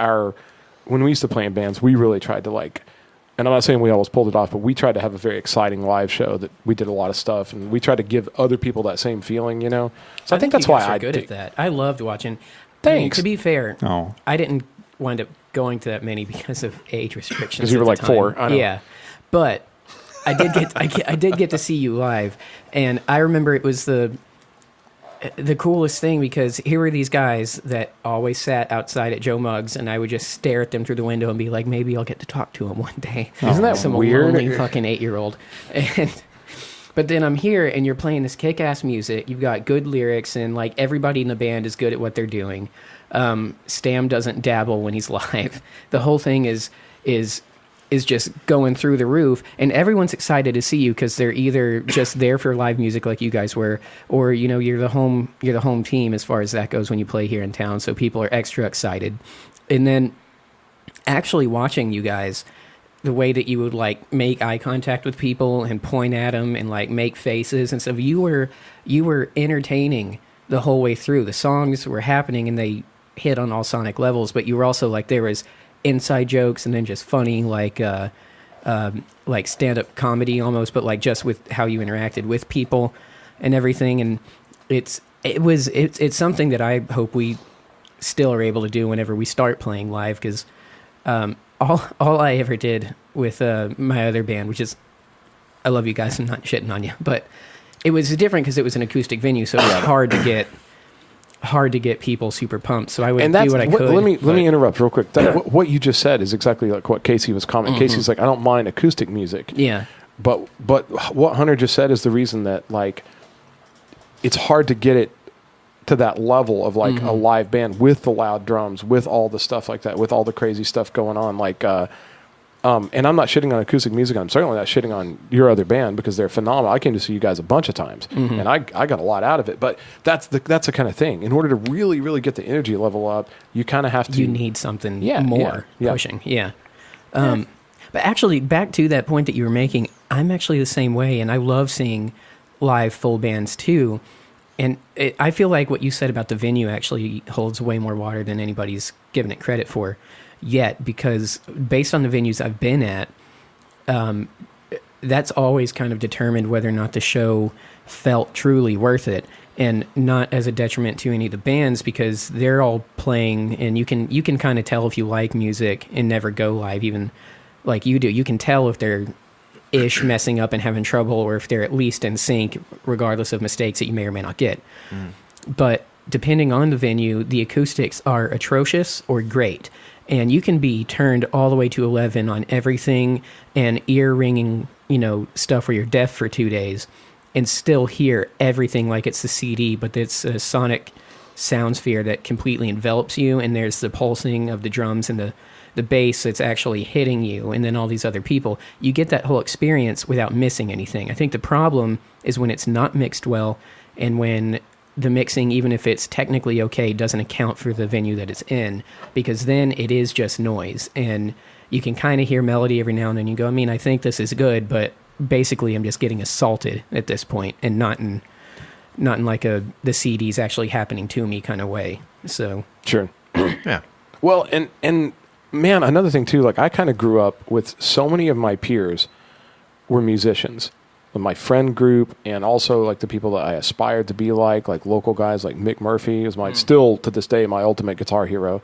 Speaker 4: when we used to play in bands, we really tried to like, and I'm not saying we always pulled it off, but we tried to have a very exciting live show that we did a lot of stuff and we tried to give other people that same feeling, So I think that's why
Speaker 5: I good at that. I loved watching.
Speaker 4: Thanks.
Speaker 5: I mean, to be fair,
Speaker 2: Oh.
Speaker 5: I didn't wind up going to that many because of age restrictions.
Speaker 4: Because you were
Speaker 5: at
Speaker 4: like
Speaker 5: the time.
Speaker 4: 4. I know.
Speaker 5: Yeah, but I did get to see you live, and I remember it was the coolest thing because here were these guys that always sat outside at Joe Muggs, and I would just stare at them through the window and be like, maybe I'll get to talk to them one day.
Speaker 4: Isn't that
Speaker 5: Some
Speaker 4: weird?
Speaker 5: lonely fucking 8-year-old. And But then I'm here, and you're playing this kick-ass music. You've got good lyrics, and like everybody in the band is good at what they're doing. Stam doesn't dabble when he's live. The whole thing is just going through the roof, and everyone's excited to see you because they're either just there for live music like you guys were, or you're the home team as far as that goes when you play here in town. So people are extra excited, and then actually watching you guys. The way that you would like make eye contact with people and point at them and like make faces and stuff. You were entertaining the whole way through. The songs were happening and they hit on all sonic levels, but you were also like, there was inside jokes and then just funny, like stand-up comedy almost, but like just with how you interacted with people and everything. And it's something that I hope we still are able to do whenever we start playing live. Cause, all I ever did with my other band, which is, I love you guys, I'm not shitting on you, but it was different because it was an acoustic venue, so it was hard to get people super pumped. So I would do what I could.
Speaker 4: Let me interrupt real quick. What you just said is exactly like what Casey was commenting. Casey's like, I don't mind acoustic music.
Speaker 5: Yeah.
Speaker 4: But what Hunter just said is the reason that like it's hard to get it to that level of like a live band with the loud drums, with all the stuff like that, with all the crazy stuff going on. Like, and I'm not shitting on acoustic music. I'm certainly not shitting on your other band because they're phenomenal. I came to see you guys a bunch of times and I got a lot out of it, but that's the kind of thing. In order to really, really get the energy level up, you kind of have to,
Speaker 5: you need something more pushing. Yeah. But actually back to that point that you were making, I'm actually the same way. And I love seeing live full bands too. And I feel like what you said about the venue actually holds way more water than anybody's given it credit for yet, because based on the venues I've been at, that's always kind of determined whether or not the show felt truly worth it, and not as a detriment to any of the bands because they're all playing, and you can kind of tell if you like music and never go live, even like you do. You can tell if they're messing up and having trouble, or if they're at least in sync, regardless of mistakes that you may or may not get. But depending on the venue, the acoustics are atrocious or great, and you can be turned all the way to 11 on everything and ear-ringing, stuff where you're deaf for 2 days, and still hear everything like it's the CD, but it's a sonic sound sphere that completely envelops you, and there's the pulsing of the drums and the bass that's actually hitting you, and then all these other people. You get that whole experience without missing anything. I think the problem is when it's not mixed well, and when the mixing, even if it's technically okay, doesn't account for the venue that it's in, because then it is just noise, and you can kind of hear melody every now and then. You go, I think this is good, but basically I'm just getting assaulted at this point, and not in like the CD's actually happening to me kind of way. So
Speaker 4: sure.
Speaker 1: Yeah.
Speaker 4: Well, and man, another thing too, like I kind of grew up with so many of my peers were musicians. My friend group, and also like the people that I aspired to be like local guys like Mick Murphy is still to this day my ultimate guitar hero.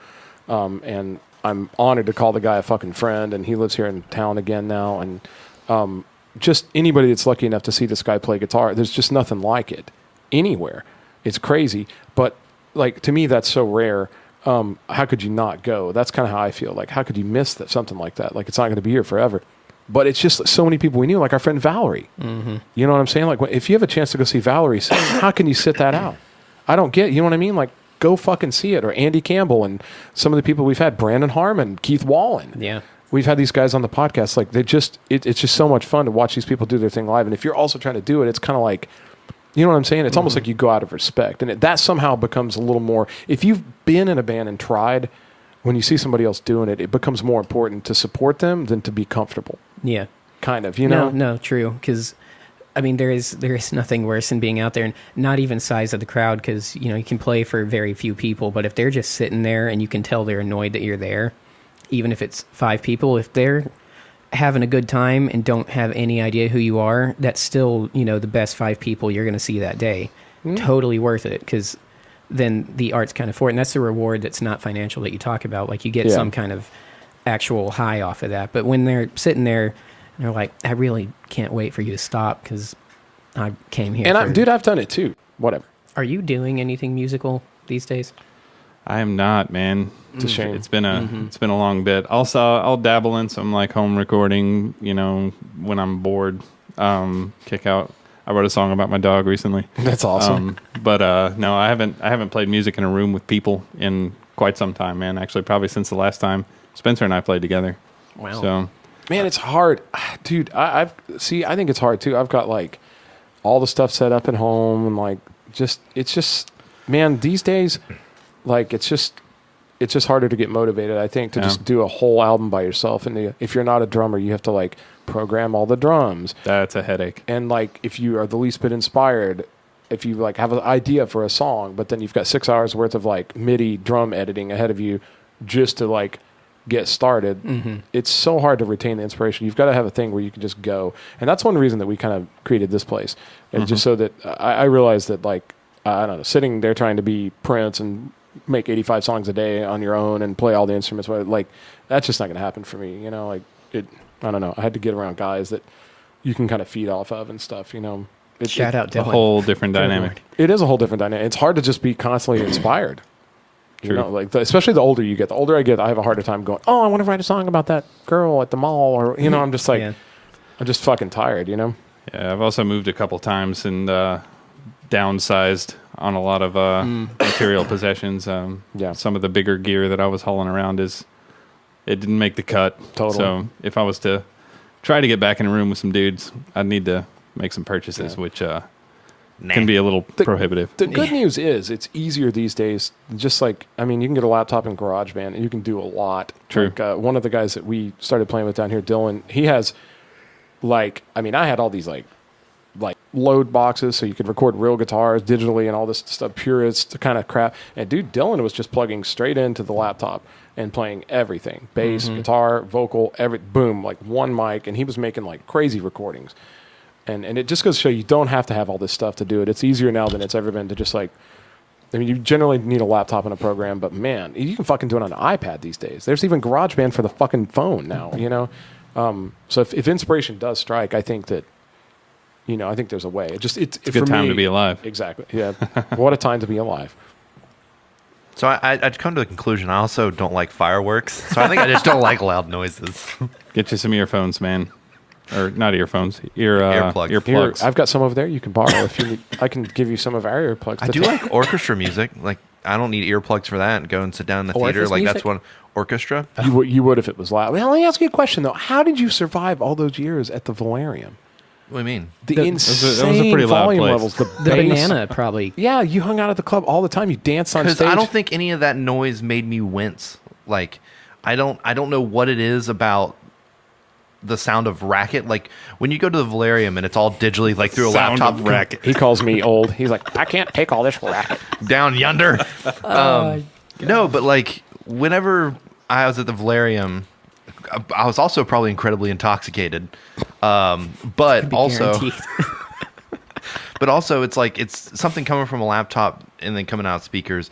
Speaker 4: And I'm honored to call the guy a fucking friend, and he lives here in town again now. And just anybody that's lucky enough to see this guy play guitar, there's just nothing like it anywhere. It's crazy, but like to me that's so rare. How could you not go? That's kind of how I feel. Like, how could you miss something like that? Like, it's not going to be here forever. But it's just so many people we knew, like our friend Valerie. You know what I'm saying? Like, if you have a chance to go see Valerie, how can you sit that out? I don't get, you know what I mean? Like, go fucking see it. Or Andy Campbell and some of the people we've had, Brandon Harmon, Keith Wallen.
Speaker 5: Yeah.
Speaker 4: We've had these guys on the podcast. Like, it's just so much fun to watch these people do their thing live. And if you're also trying to do it, it's kind of like, you know what I'm saying? It's almost like you go out of respect. And that somehow becomes a little more, if you've been in a band and tried, when you see somebody else doing it, it becomes more important to support them than to be comfortable.
Speaker 5: Yeah.
Speaker 4: Kind of, you know?
Speaker 5: No, true. Because, there is nothing worse than being out there, and not even size of the crowd, because, you can play for very few people, but if they're just sitting there and you can tell they're annoyed that you're there, even if it's 5 people, if they're having a good time and don't have any idea who you are, that's still, the best 5 people you're going to see that day. Totally worth it, because then the art's kind of for it, and that's the reward that's not financial that you talk about. Like, you get some kind of actual high off of that. But when they're sitting there and they're like, I really can't wait for you to stop because I came here.
Speaker 4: And I've done it too. Whatever.
Speaker 5: Are you doing anything musical these days?
Speaker 2: I am not, man.
Speaker 4: It's a shame.
Speaker 2: It's been a long bit. Also, I'll dabble in some like home recording, when I'm bored. Kick out. I wrote a song about my dog recently.
Speaker 4: That's awesome.
Speaker 2: No, I haven't played music in a room with people in quite some time, man. Actually, probably since the last time Spencer and I played together.
Speaker 5: Wow.
Speaker 2: So,
Speaker 4: Man, it's hard, dude. I think it's hard too. I've got like all the stuff set up at home, and like it's just, man. These days, like it's just harder to get motivated. I think to just do a whole album by yourself, and if you're not a drummer, you have to like program all the drums.
Speaker 2: that's a headache.
Speaker 4: And like if you are the least bit inspired, if you like have an idea for a song, but then you've got 6 hours worth of like MIDI drum editing ahead of you just to like get started, it's so hard to retain the inspiration. You've got to have a thing where you can just go. And that's one reason that we kind of created this place. And just so that I realized that like, I don't know, sitting there trying to be Prince and make 85 songs a day on your own and play all the instruments, like that's just not going to happen for me. You know, like I don't know. I had to get around guys that you can kind of feed off of and stuff, you know.
Speaker 5: Shout out
Speaker 2: A
Speaker 5: Dylan.
Speaker 2: whole different dynamic.
Speaker 4: It is a whole different dynamic. It's hard to just be constantly inspired. You know, like especially the older you get. The older I get, I have a harder time going, oh, I want to write a song about that girl at the mall. Or, you know, I'm just like, I'm just fucking tired, you know?
Speaker 2: Yeah, I've also moved a couple times and downsized on a lot of material possessions. Some of the bigger gear that I was hauling around it didn't make the cut.
Speaker 4: Totally.
Speaker 2: So if I was to try to get back in a room with some dudes, I'd need to make some purchases, which can be a little prohibitive.
Speaker 4: The good news is it's easier these days. Just like, I mean, you can get a laptop in GarageBand and you can do a lot.
Speaker 2: True.
Speaker 4: Like, one of the guys that we started playing with down here, Dylan, he has like, I mean, I had all these like load boxes so you could record real guitars digitally and all this stuff, purist kind of crap. And dude, Dylan was just plugging straight into the laptop and playing everything, bass, guitar, vocal, boom, like one mic. And he was making like crazy recordings. And it just goes to show you don't have to have all this stuff to do it. It's easier now than it's ever been to just like, I mean, you generally need a laptop and a program, but man, you can fucking do it on an iPad these days. There's even GarageBand for the fucking phone now, you know? So if inspiration does strike, I think that, you know, I think there's a way. It's a
Speaker 2: good time to be alive.
Speaker 4: Exactly. Yeah. What a time to be alive.
Speaker 1: So I'd come to the conclusion, I also don't like fireworks. So I think I just don't like loud noises.
Speaker 2: Get you some earphones, man. Or not earphones, earplugs.
Speaker 4: Here, I've got some over there you can borrow if you need. I can give you some of our earplugs.
Speaker 1: I do like orchestra music. Like, I don't need earplugs for that. Go and sit down in the theater.
Speaker 5: Orpheus
Speaker 1: Like,
Speaker 5: music?
Speaker 1: that's one orchestra.
Speaker 4: You would if it was loud. Well, let me ask you a question, though. How did you survive all those years at the Valerium?
Speaker 1: What do you mean?
Speaker 4: The insane
Speaker 2: that was a pretty loud
Speaker 4: volume
Speaker 2: place.
Speaker 4: levels. The
Speaker 5: The
Speaker 4: bass.
Speaker 5: banana probably.
Speaker 4: Yeah, you hung out at the club all the time. You danced on
Speaker 1: Because
Speaker 4: stage.
Speaker 1: I don't think any of that noise made me wince. Like, I don't know what it is about the sound of racket. Like, when you go to the Valerium and it's all digitally, like through a
Speaker 2: Sound
Speaker 1: laptop
Speaker 2: of racket.
Speaker 4: He calls me old. He's like, I can't take all this racket.
Speaker 1: down yonder. No, but like, whenever I was at the Valerium, I was also probably incredibly intoxicated. But also,
Speaker 5: Guaranteed.
Speaker 1: but also, it's like it's something coming from a laptop and then coming out speakers.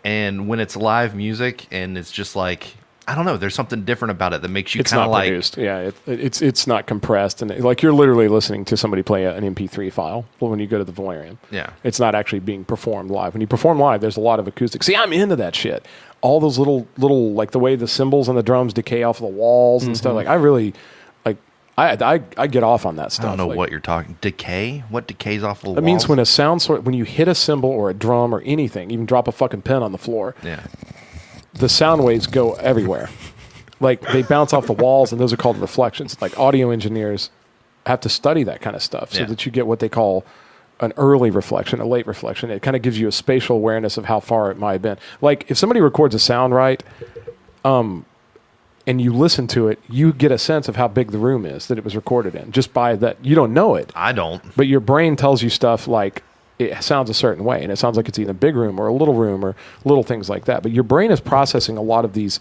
Speaker 1: And when it's live music and it's just like, I don't know, there's something different about it that makes you
Speaker 4: It's
Speaker 1: kind
Speaker 4: not
Speaker 1: of like,
Speaker 4: produced. Yeah, it's not compressed, and like you're literally listening to somebody play an MP3 file when you go to the Valerium.
Speaker 1: Yeah.
Speaker 4: It's not actually being performed live. When you perform live, there's a lot of acoustics. See, I'm into that shit. All those little like the way the cymbals and the drums decay off the walls and stuff. Like I really like. I get off on that stuff.
Speaker 1: I don't know
Speaker 4: like,
Speaker 1: what you're talking. Decay? What decays off the walls?
Speaker 4: That means when a sound when you hit a cymbal or a drum or anything, even drop a fucking pen on the floor,
Speaker 1: Yeah.
Speaker 4: the sound waves go everywhere. Like they bounce off the walls, and those are called reflections. Like audio engineers have to study that kind of stuff so that you get what they call an early reflection, a late reflection. It kind of gives you a spatial awareness of how far it might have been. Like if somebody records a sound right, and you listen to it, you get a sense of how big the room is that it was recorded in just by that. You don't know it,
Speaker 1: I don't.
Speaker 4: but your brain tells you stuff like it sounds a certain way, and it sounds like it's in a big room or a little room or little things like that. But your brain is processing a lot of these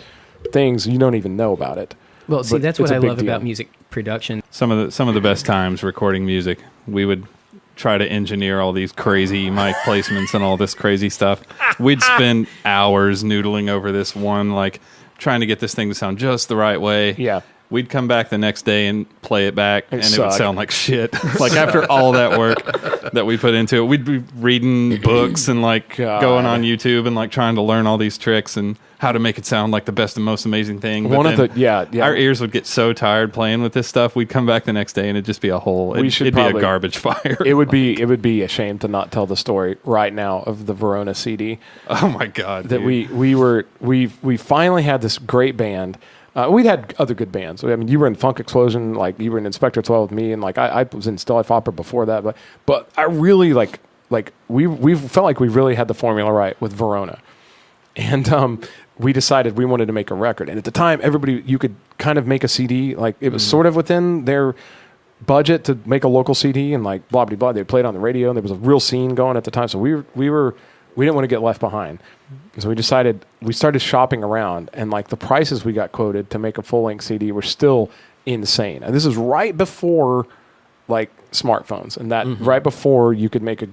Speaker 4: things you don't even know about it.
Speaker 5: Well, see,
Speaker 4: But
Speaker 5: that's
Speaker 4: it's
Speaker 5: what
Speaker 4: a
Speaker 5: I
Speaker 4: big
Speaker 5: love
Speaker 4: deal.
Speaker 5: about music production.
Speaker 2: Some of the best times recording music, we would try to engineer all these crazy mic placements and all this crazy stuff. We'd spend hours noodling over this one, like trying to get this thing to sound just the right way.
Speaker 4: Yeah.
Speaker 2: we'd come back the next day and play it back, and it would
Speaker 4: sucked.
Speaker 2: sound like shit. Like after all that work that we put into it, we'd be reading books and like going on YouTube and like trying to learn all these tricks and how to make it sound like the best and most amazing thing. But our ears would get so tired playing with this stuff. We'd come back the next day and it'd just be a hole. It'd be a garbage fire.
Speaker 4: It would be a shame to not tell the story right now of the Verona CD.
Speaker 2: Oh my god!
Speaker 4: That
Speaker 2: dude.
Speaker 4: we finally had this great band. We'd had other good bands. I mean, you were in Funk Explosion, like you were in Inspector 12 with me, and like I was in Still Life Opera before that. But I really like we felt like we really had the formula right with Verona, and we decided we wanted to make a record. And at the time, you could kind of make a CD, like it was sort of within their budget to make a local CD, and like blah blah blah. They played on the radio, and there was a real scene going at the time. So we didn't want to get left behind. So we started shopping around, and like the prices we got quoted to make a full-length CD were still insane. And this is right before like smartphones, and that right before you could make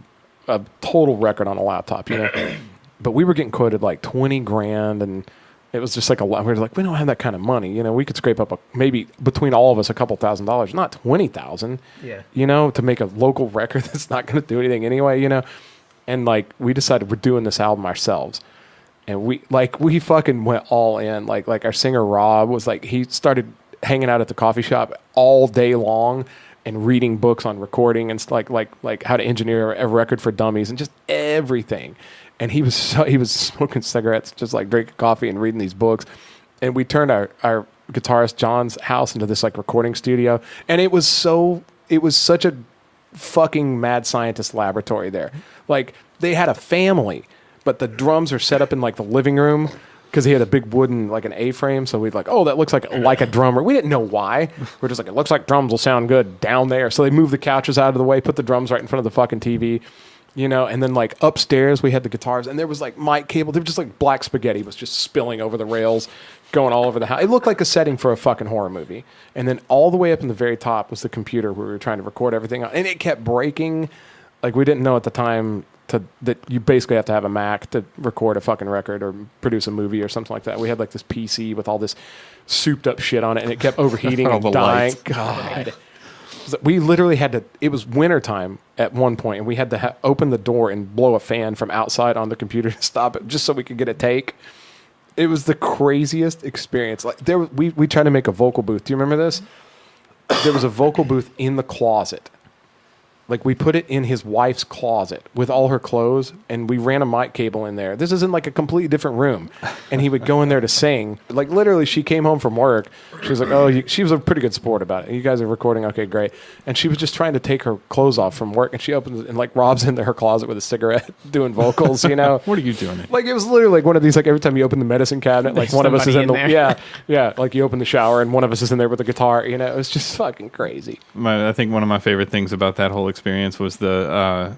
Speaker 4: a total record on a laptop, you know. But we were getting quoted like $20,000, and it was just like a lot. We were like, we don't have that kind of money, you know. We could scrape up maybe between all of us a couple $1,000s, not $20,000, you know, to make a local record that's not going to do anything anyway, you know. And like we decided we're doing this album ourselves. And we fucking went all in. Like our singer Rob was like, he started hanging out at the coffee shop all day long and reading books on recording and like how to engineer a record for dummies and just everything. And he was smoking cigarettes, just like drinking coffee and reading these books. And we turned our guitarist John's house into this like recording studio. And it was such a fucking mad scientist laboratory there. Like they had a family, but the drums are set up in like the living room because he had a big wooden, like an A-frame. So we'd like, oh, that looks like a drummer. We didn't know why. We're just like, it looks like drums will sound good down there. So they moved the couches out of the way, put the drums right in front of the fucking TV, you know. And then like upstairs we had the guitars, and there was like mic cable. There was just like black spaghetti was just spilling over the rails, going all over the house. It looked like a setting for a fucking horror movie. And then all the way up in the very top was the computer where we were trying to record everything on, and it kept breaking. Like we didn't know at the time that you basically have to have a Mac to record a fucking record or produce a movie or something like that. We had like this PC with all this souped up shit on it, and it kept overheating and dying.
Speaker 1: Lights.
Speaker 4: God. We literally had to, it was wintertime at one point, and we had to open the door and blow a fan from outside on the computer to stop it just so we could get a take. It was the craziest experience. Like we tried to make a vocal booth. Do you remember this? There was a vocal booth in the closet. Like we put it in his wife's closet with all her clothes, and we ran a mic cable in there. This is in like a completely different room, and he would go in there to sing. Like literally, she came home from work. She was like, "Oh," she was a pretty good sport about it. You guys are recording, okay, great. And she was just trying to take her clothes off from work, and she opens it, and like Rob's in her closet with a cigarette doing vocals. You know,
Speaker 2: What are you doing?
Speaker 4: like it was literally like one of these. Like every time you open the medicine cabinet, like
Speaker 5: There's
Speaker 4: one of us is in the
Speaker 5: somebody
Speaker 4: yeah. Like you open the shower, and one of us is in there with a guitar. You know, it was just fucking crazy.
Speaker 2: I think one of my favorite things about that whole experience was and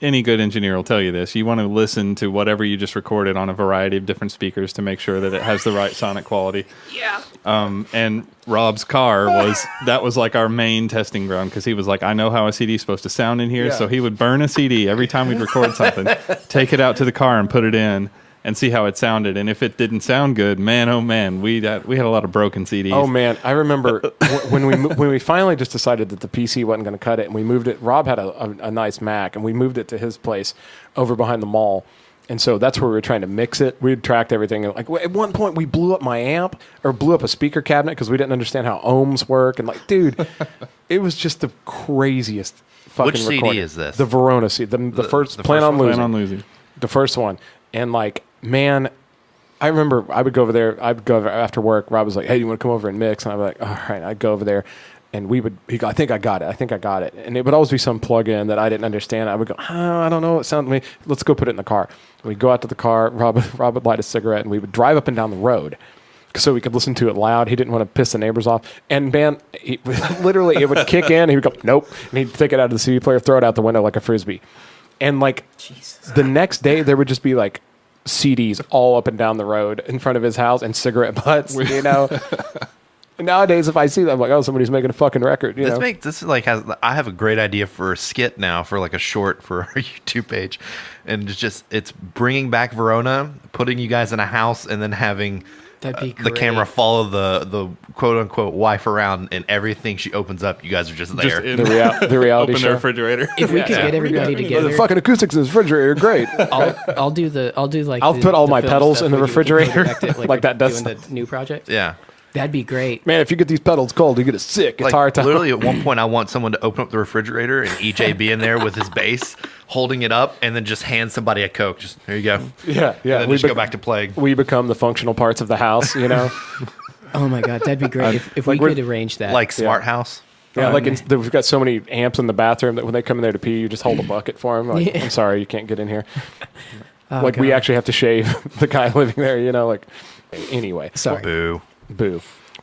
Speaker 2: any good engineer will tell you this. You want to listen to whatever you just recorded on a variety of different speakers to make sure that it has the right sonic quality.
Speaker 5: Yeah.
Speaker 2: And Rob's car was like our main testing ground, because he was like, I know how a CD is supposed to sound in here.
Speaker 4: Yeah.
Speaker 2: So he would burn a CD every time we'd record something, take it out to the car and put it in, and see how it sounded. And if it didn't sound good, man, oh man, we had a lot of broken CDs.
Speaker 4: Oh man, I remember when we finally just decided that the PC wasn't going to cut it, and we moved it. Rob had a nice Mac, and we moved it to his place over behind the mall. And so that's where we were trying to mix it. We had tracked everything. And like at one point, we blew up my amp, or blew up a speaker cabinet, because we didn't understand how ohms work. And like, dude, it was just the craziest fucking
Speaker 1: Which CD
Speaker 4: recording.
Speaker 1: is this?
Speaker 4: The Verona CD. The first,
Speaker 1: the
Speaker 4: Plan
Speaker 1: first
Speaker 4: on
Speaker 1: one?
Speaker 4: Losing.
Speaker 2: Plan on losing.
Speaker 4: The first one. And like, man, I remember I would go over there. I'd go over after work. Rob was like, "Hey, you want to come over and mix?" And I'd be like, "All right." I'd go over there, and we would. He'd go, "I think I got it." And it would always be some plug-in that I didn't understand. I would go, "I don't know. It sounded to me. Let's go put it in the car." We'd go out to the car. Rob would light a cigarette, and we would drive up and down the road so we could listen to it loud. He didn't want to piss the neighbors off. And man, literally, it would kick in. He would go, "Nope," and he'd take it out of the CD player, throw it out the window like a frisbee. And like the next day, there would just be like CDs all up and down the road in front of his house, and cigarette butts, you know. And nowadays, if I see that, I'm like, oh, somebody's making a fucking record. You know?
Speaker 1: I have a great idea for a skit now, for like a short for our YouTube page, and it's bringing back Verona, putting you guys in a house, and then having
Speaker 5: That'd be
Speaker 1: the
Speaker 5: great.
Speaker 1: camera follow the quote unquote wife around, and everything she opens up, you guys are just there.
Speaker 2: in-
Speaker 4: The reality
Speaker 2: Open
Speaker 4: show.
Speaker 2: the refrigerator.
Speaker 5: If we could get everybody
Speaker 4: Oh,
Speaker 5: together,
Speaker 4: the fucking acoustics in the refrigerator are great.
Speaker 5: I'll do like
Speaker 4: I'll
Speaker 5: the-
Speaker 4: put all
Speaker 5: the
Speaker 4: my
Speaker 5: film
Speaker 4: pedals
Speaker 5: stuff
Speaker 4: in the
Speaker 5: where you
Speaker 4: refrigerator,
Speaker 5: direct it,
Speaker 4: like
Speaker 5: we're
Speaker 4: that does
Speaker 5: doing the new project.
Speaker 1: Yeah.
Speaker 5: That'd be great.
Speaker 4: Man, if you get these pedals cold, you get a sick guitar tone.
Speaker 1: Literally, at one point, I want someone to open up the refrigerator and EJ be in there with his bass, holding it up, and then just hand somebody a Coke. Just, here you go.
Speaker 4: Yeah.
Speaker 1: And then just go back to playing.
Speaker 4: We become the functional parts of the house, you know?
Speaker 5: Oh my god, that'd be great if we could arrange that.
Speaker 1: Like Smart House.
Speaker 4: Yeah, like we've got so many amps in the bathroom that when they come in there to pee, you just hold a bucket for them. Like,
Speaker 5: Yeah.
Speaker 4: I'm sorry, you can't get in here.
Speaker 5: Oh,
Speaker 4: like we
Speaker 5: God.
Speaker 4: actually have to shave the guy living there, you know? Like, anyway.
Speaker 5: Sorry.
Speaker 1: Boo.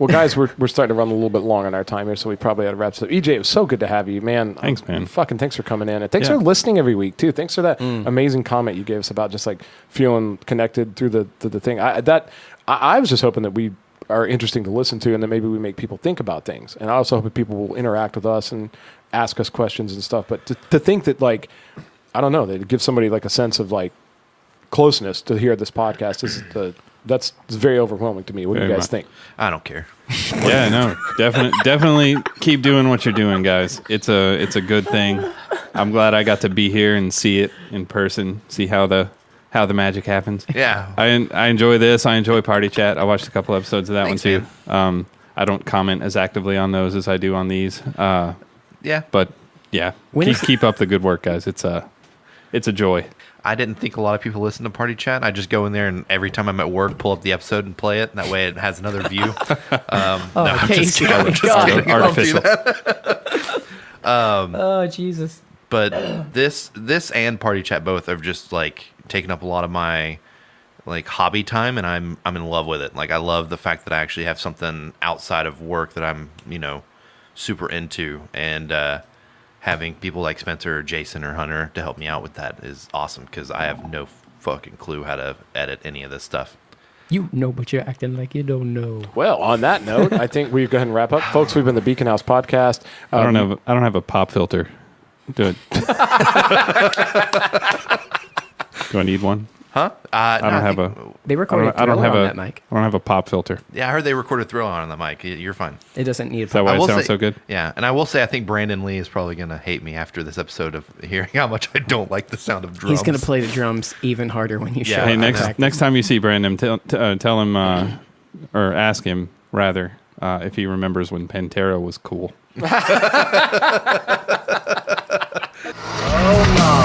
Speaker 4: Well, guys, we're starting to run a little bit long on our time here, so we probably ought to wrap this up. EJ, it was so good to have you, man.
Speaker 2: Thanks, man.
Speaker 4: Fucking thanks for coming in, and thanks
Speaker 2: Yeah.
Speaker 4: for listening every week too. Thanks for that amazing comment you gave us about just like feeling connected through the thing. I was just hoping that we are interesting to listen to, and that maybe we make people think about things. And I also hope that people will interact with us and ask us questions and stuff. But to think that, like, I don't know, that it gives somebody like a sense of like closeness to hear this podcast that's very overwhelming to me. What do you
Speaker 2: Very
Speaker 4: guys
Speaker 2: much.
Speaker 4: think?
Speaker 1: I don't care.
Speaker 2: Yeah, no, definitely keep doing what you're doing, guys. It's a good thing. I'm glad I got to be here and see it in person, see how the magic happens.
Speaker 1: Yeah.
Speaker 2: I enjoy this. I enjoy Party Chat. I watched a couple episodes of that
Speaker 1: Thanks,
Speaker 2: one too. I don't comment as actively on those as I do on these.
Speaker 1: Yeah.
Speaker 2: But yeah, keep up the good work, guys. It's a joy.
Speaker 1: I didn't think a lot of people listen to Party Chat. I just go in there and every time I'm at work, pull up the episode and play it. And that way it has another view. I'm just
Speaker 5: Casey,
Speaker 1: kidding. I'm just
Speaker 5: God.
Speaker 1: kidding. I don't do
Speaker 2: Artificial.
Speaker 1: that.
Speaker 5: Oh Jesus.
Speaker 1: But this and Party Chat both have just like taken up a lot of my like hobby time, and I'm in love with it. Like I love the fact that I actually have something outside of work that I'm super into, and having people like Spencer or Jason or Hunter to help me out with that is awesome because I have no fucking clue how to edit any of this stuff.
Speaker 5: You know, but you're acting like you don't know.
Speaker 4: Well, on that note, I think we go ahead and wrap up, folks. We've been the Beacon House Podcast.
Speaker 2: I don't have a pop filter. Do it. Do I need one?
Speaker 1: Huh?
Speaker 2: I don't have a.
Speaker 5: They recorded
Speaker 2: I don't
Speaker 5: Thriller
Speaker 2: have
Speaker 5: on
Speaker 2: a.
Speaker 5: that mic.
Speaker 2: I don't have a pop filter.
Speaker 1: Yeah, I heard they recorded Thriller on the mic. You're fine.
Speaker 5: It doesn't need a
Speaker 2: Is that why
Speaker 1: I
Speaker 2: it
Speaker 1: will
Speaker 2: sounds
Speaker 1: say-
Speaker 2: so good?
Speaker 1: Yeah, and I will say I think Brandon Lee is probably going to hate me after this episode of hearing how much I don't like the sound of drums.
Speaker 5: He's going to play the drums even harder when you
Speaker 1: Yeah.
Speaker 5: show
Speaker 1: Hey,
Speaker 5: up.
Speaker 2: Next time you see Brandon, tell him or ask him rather if he remembers when Pantera was cool.
Speaker 6: Oh, no.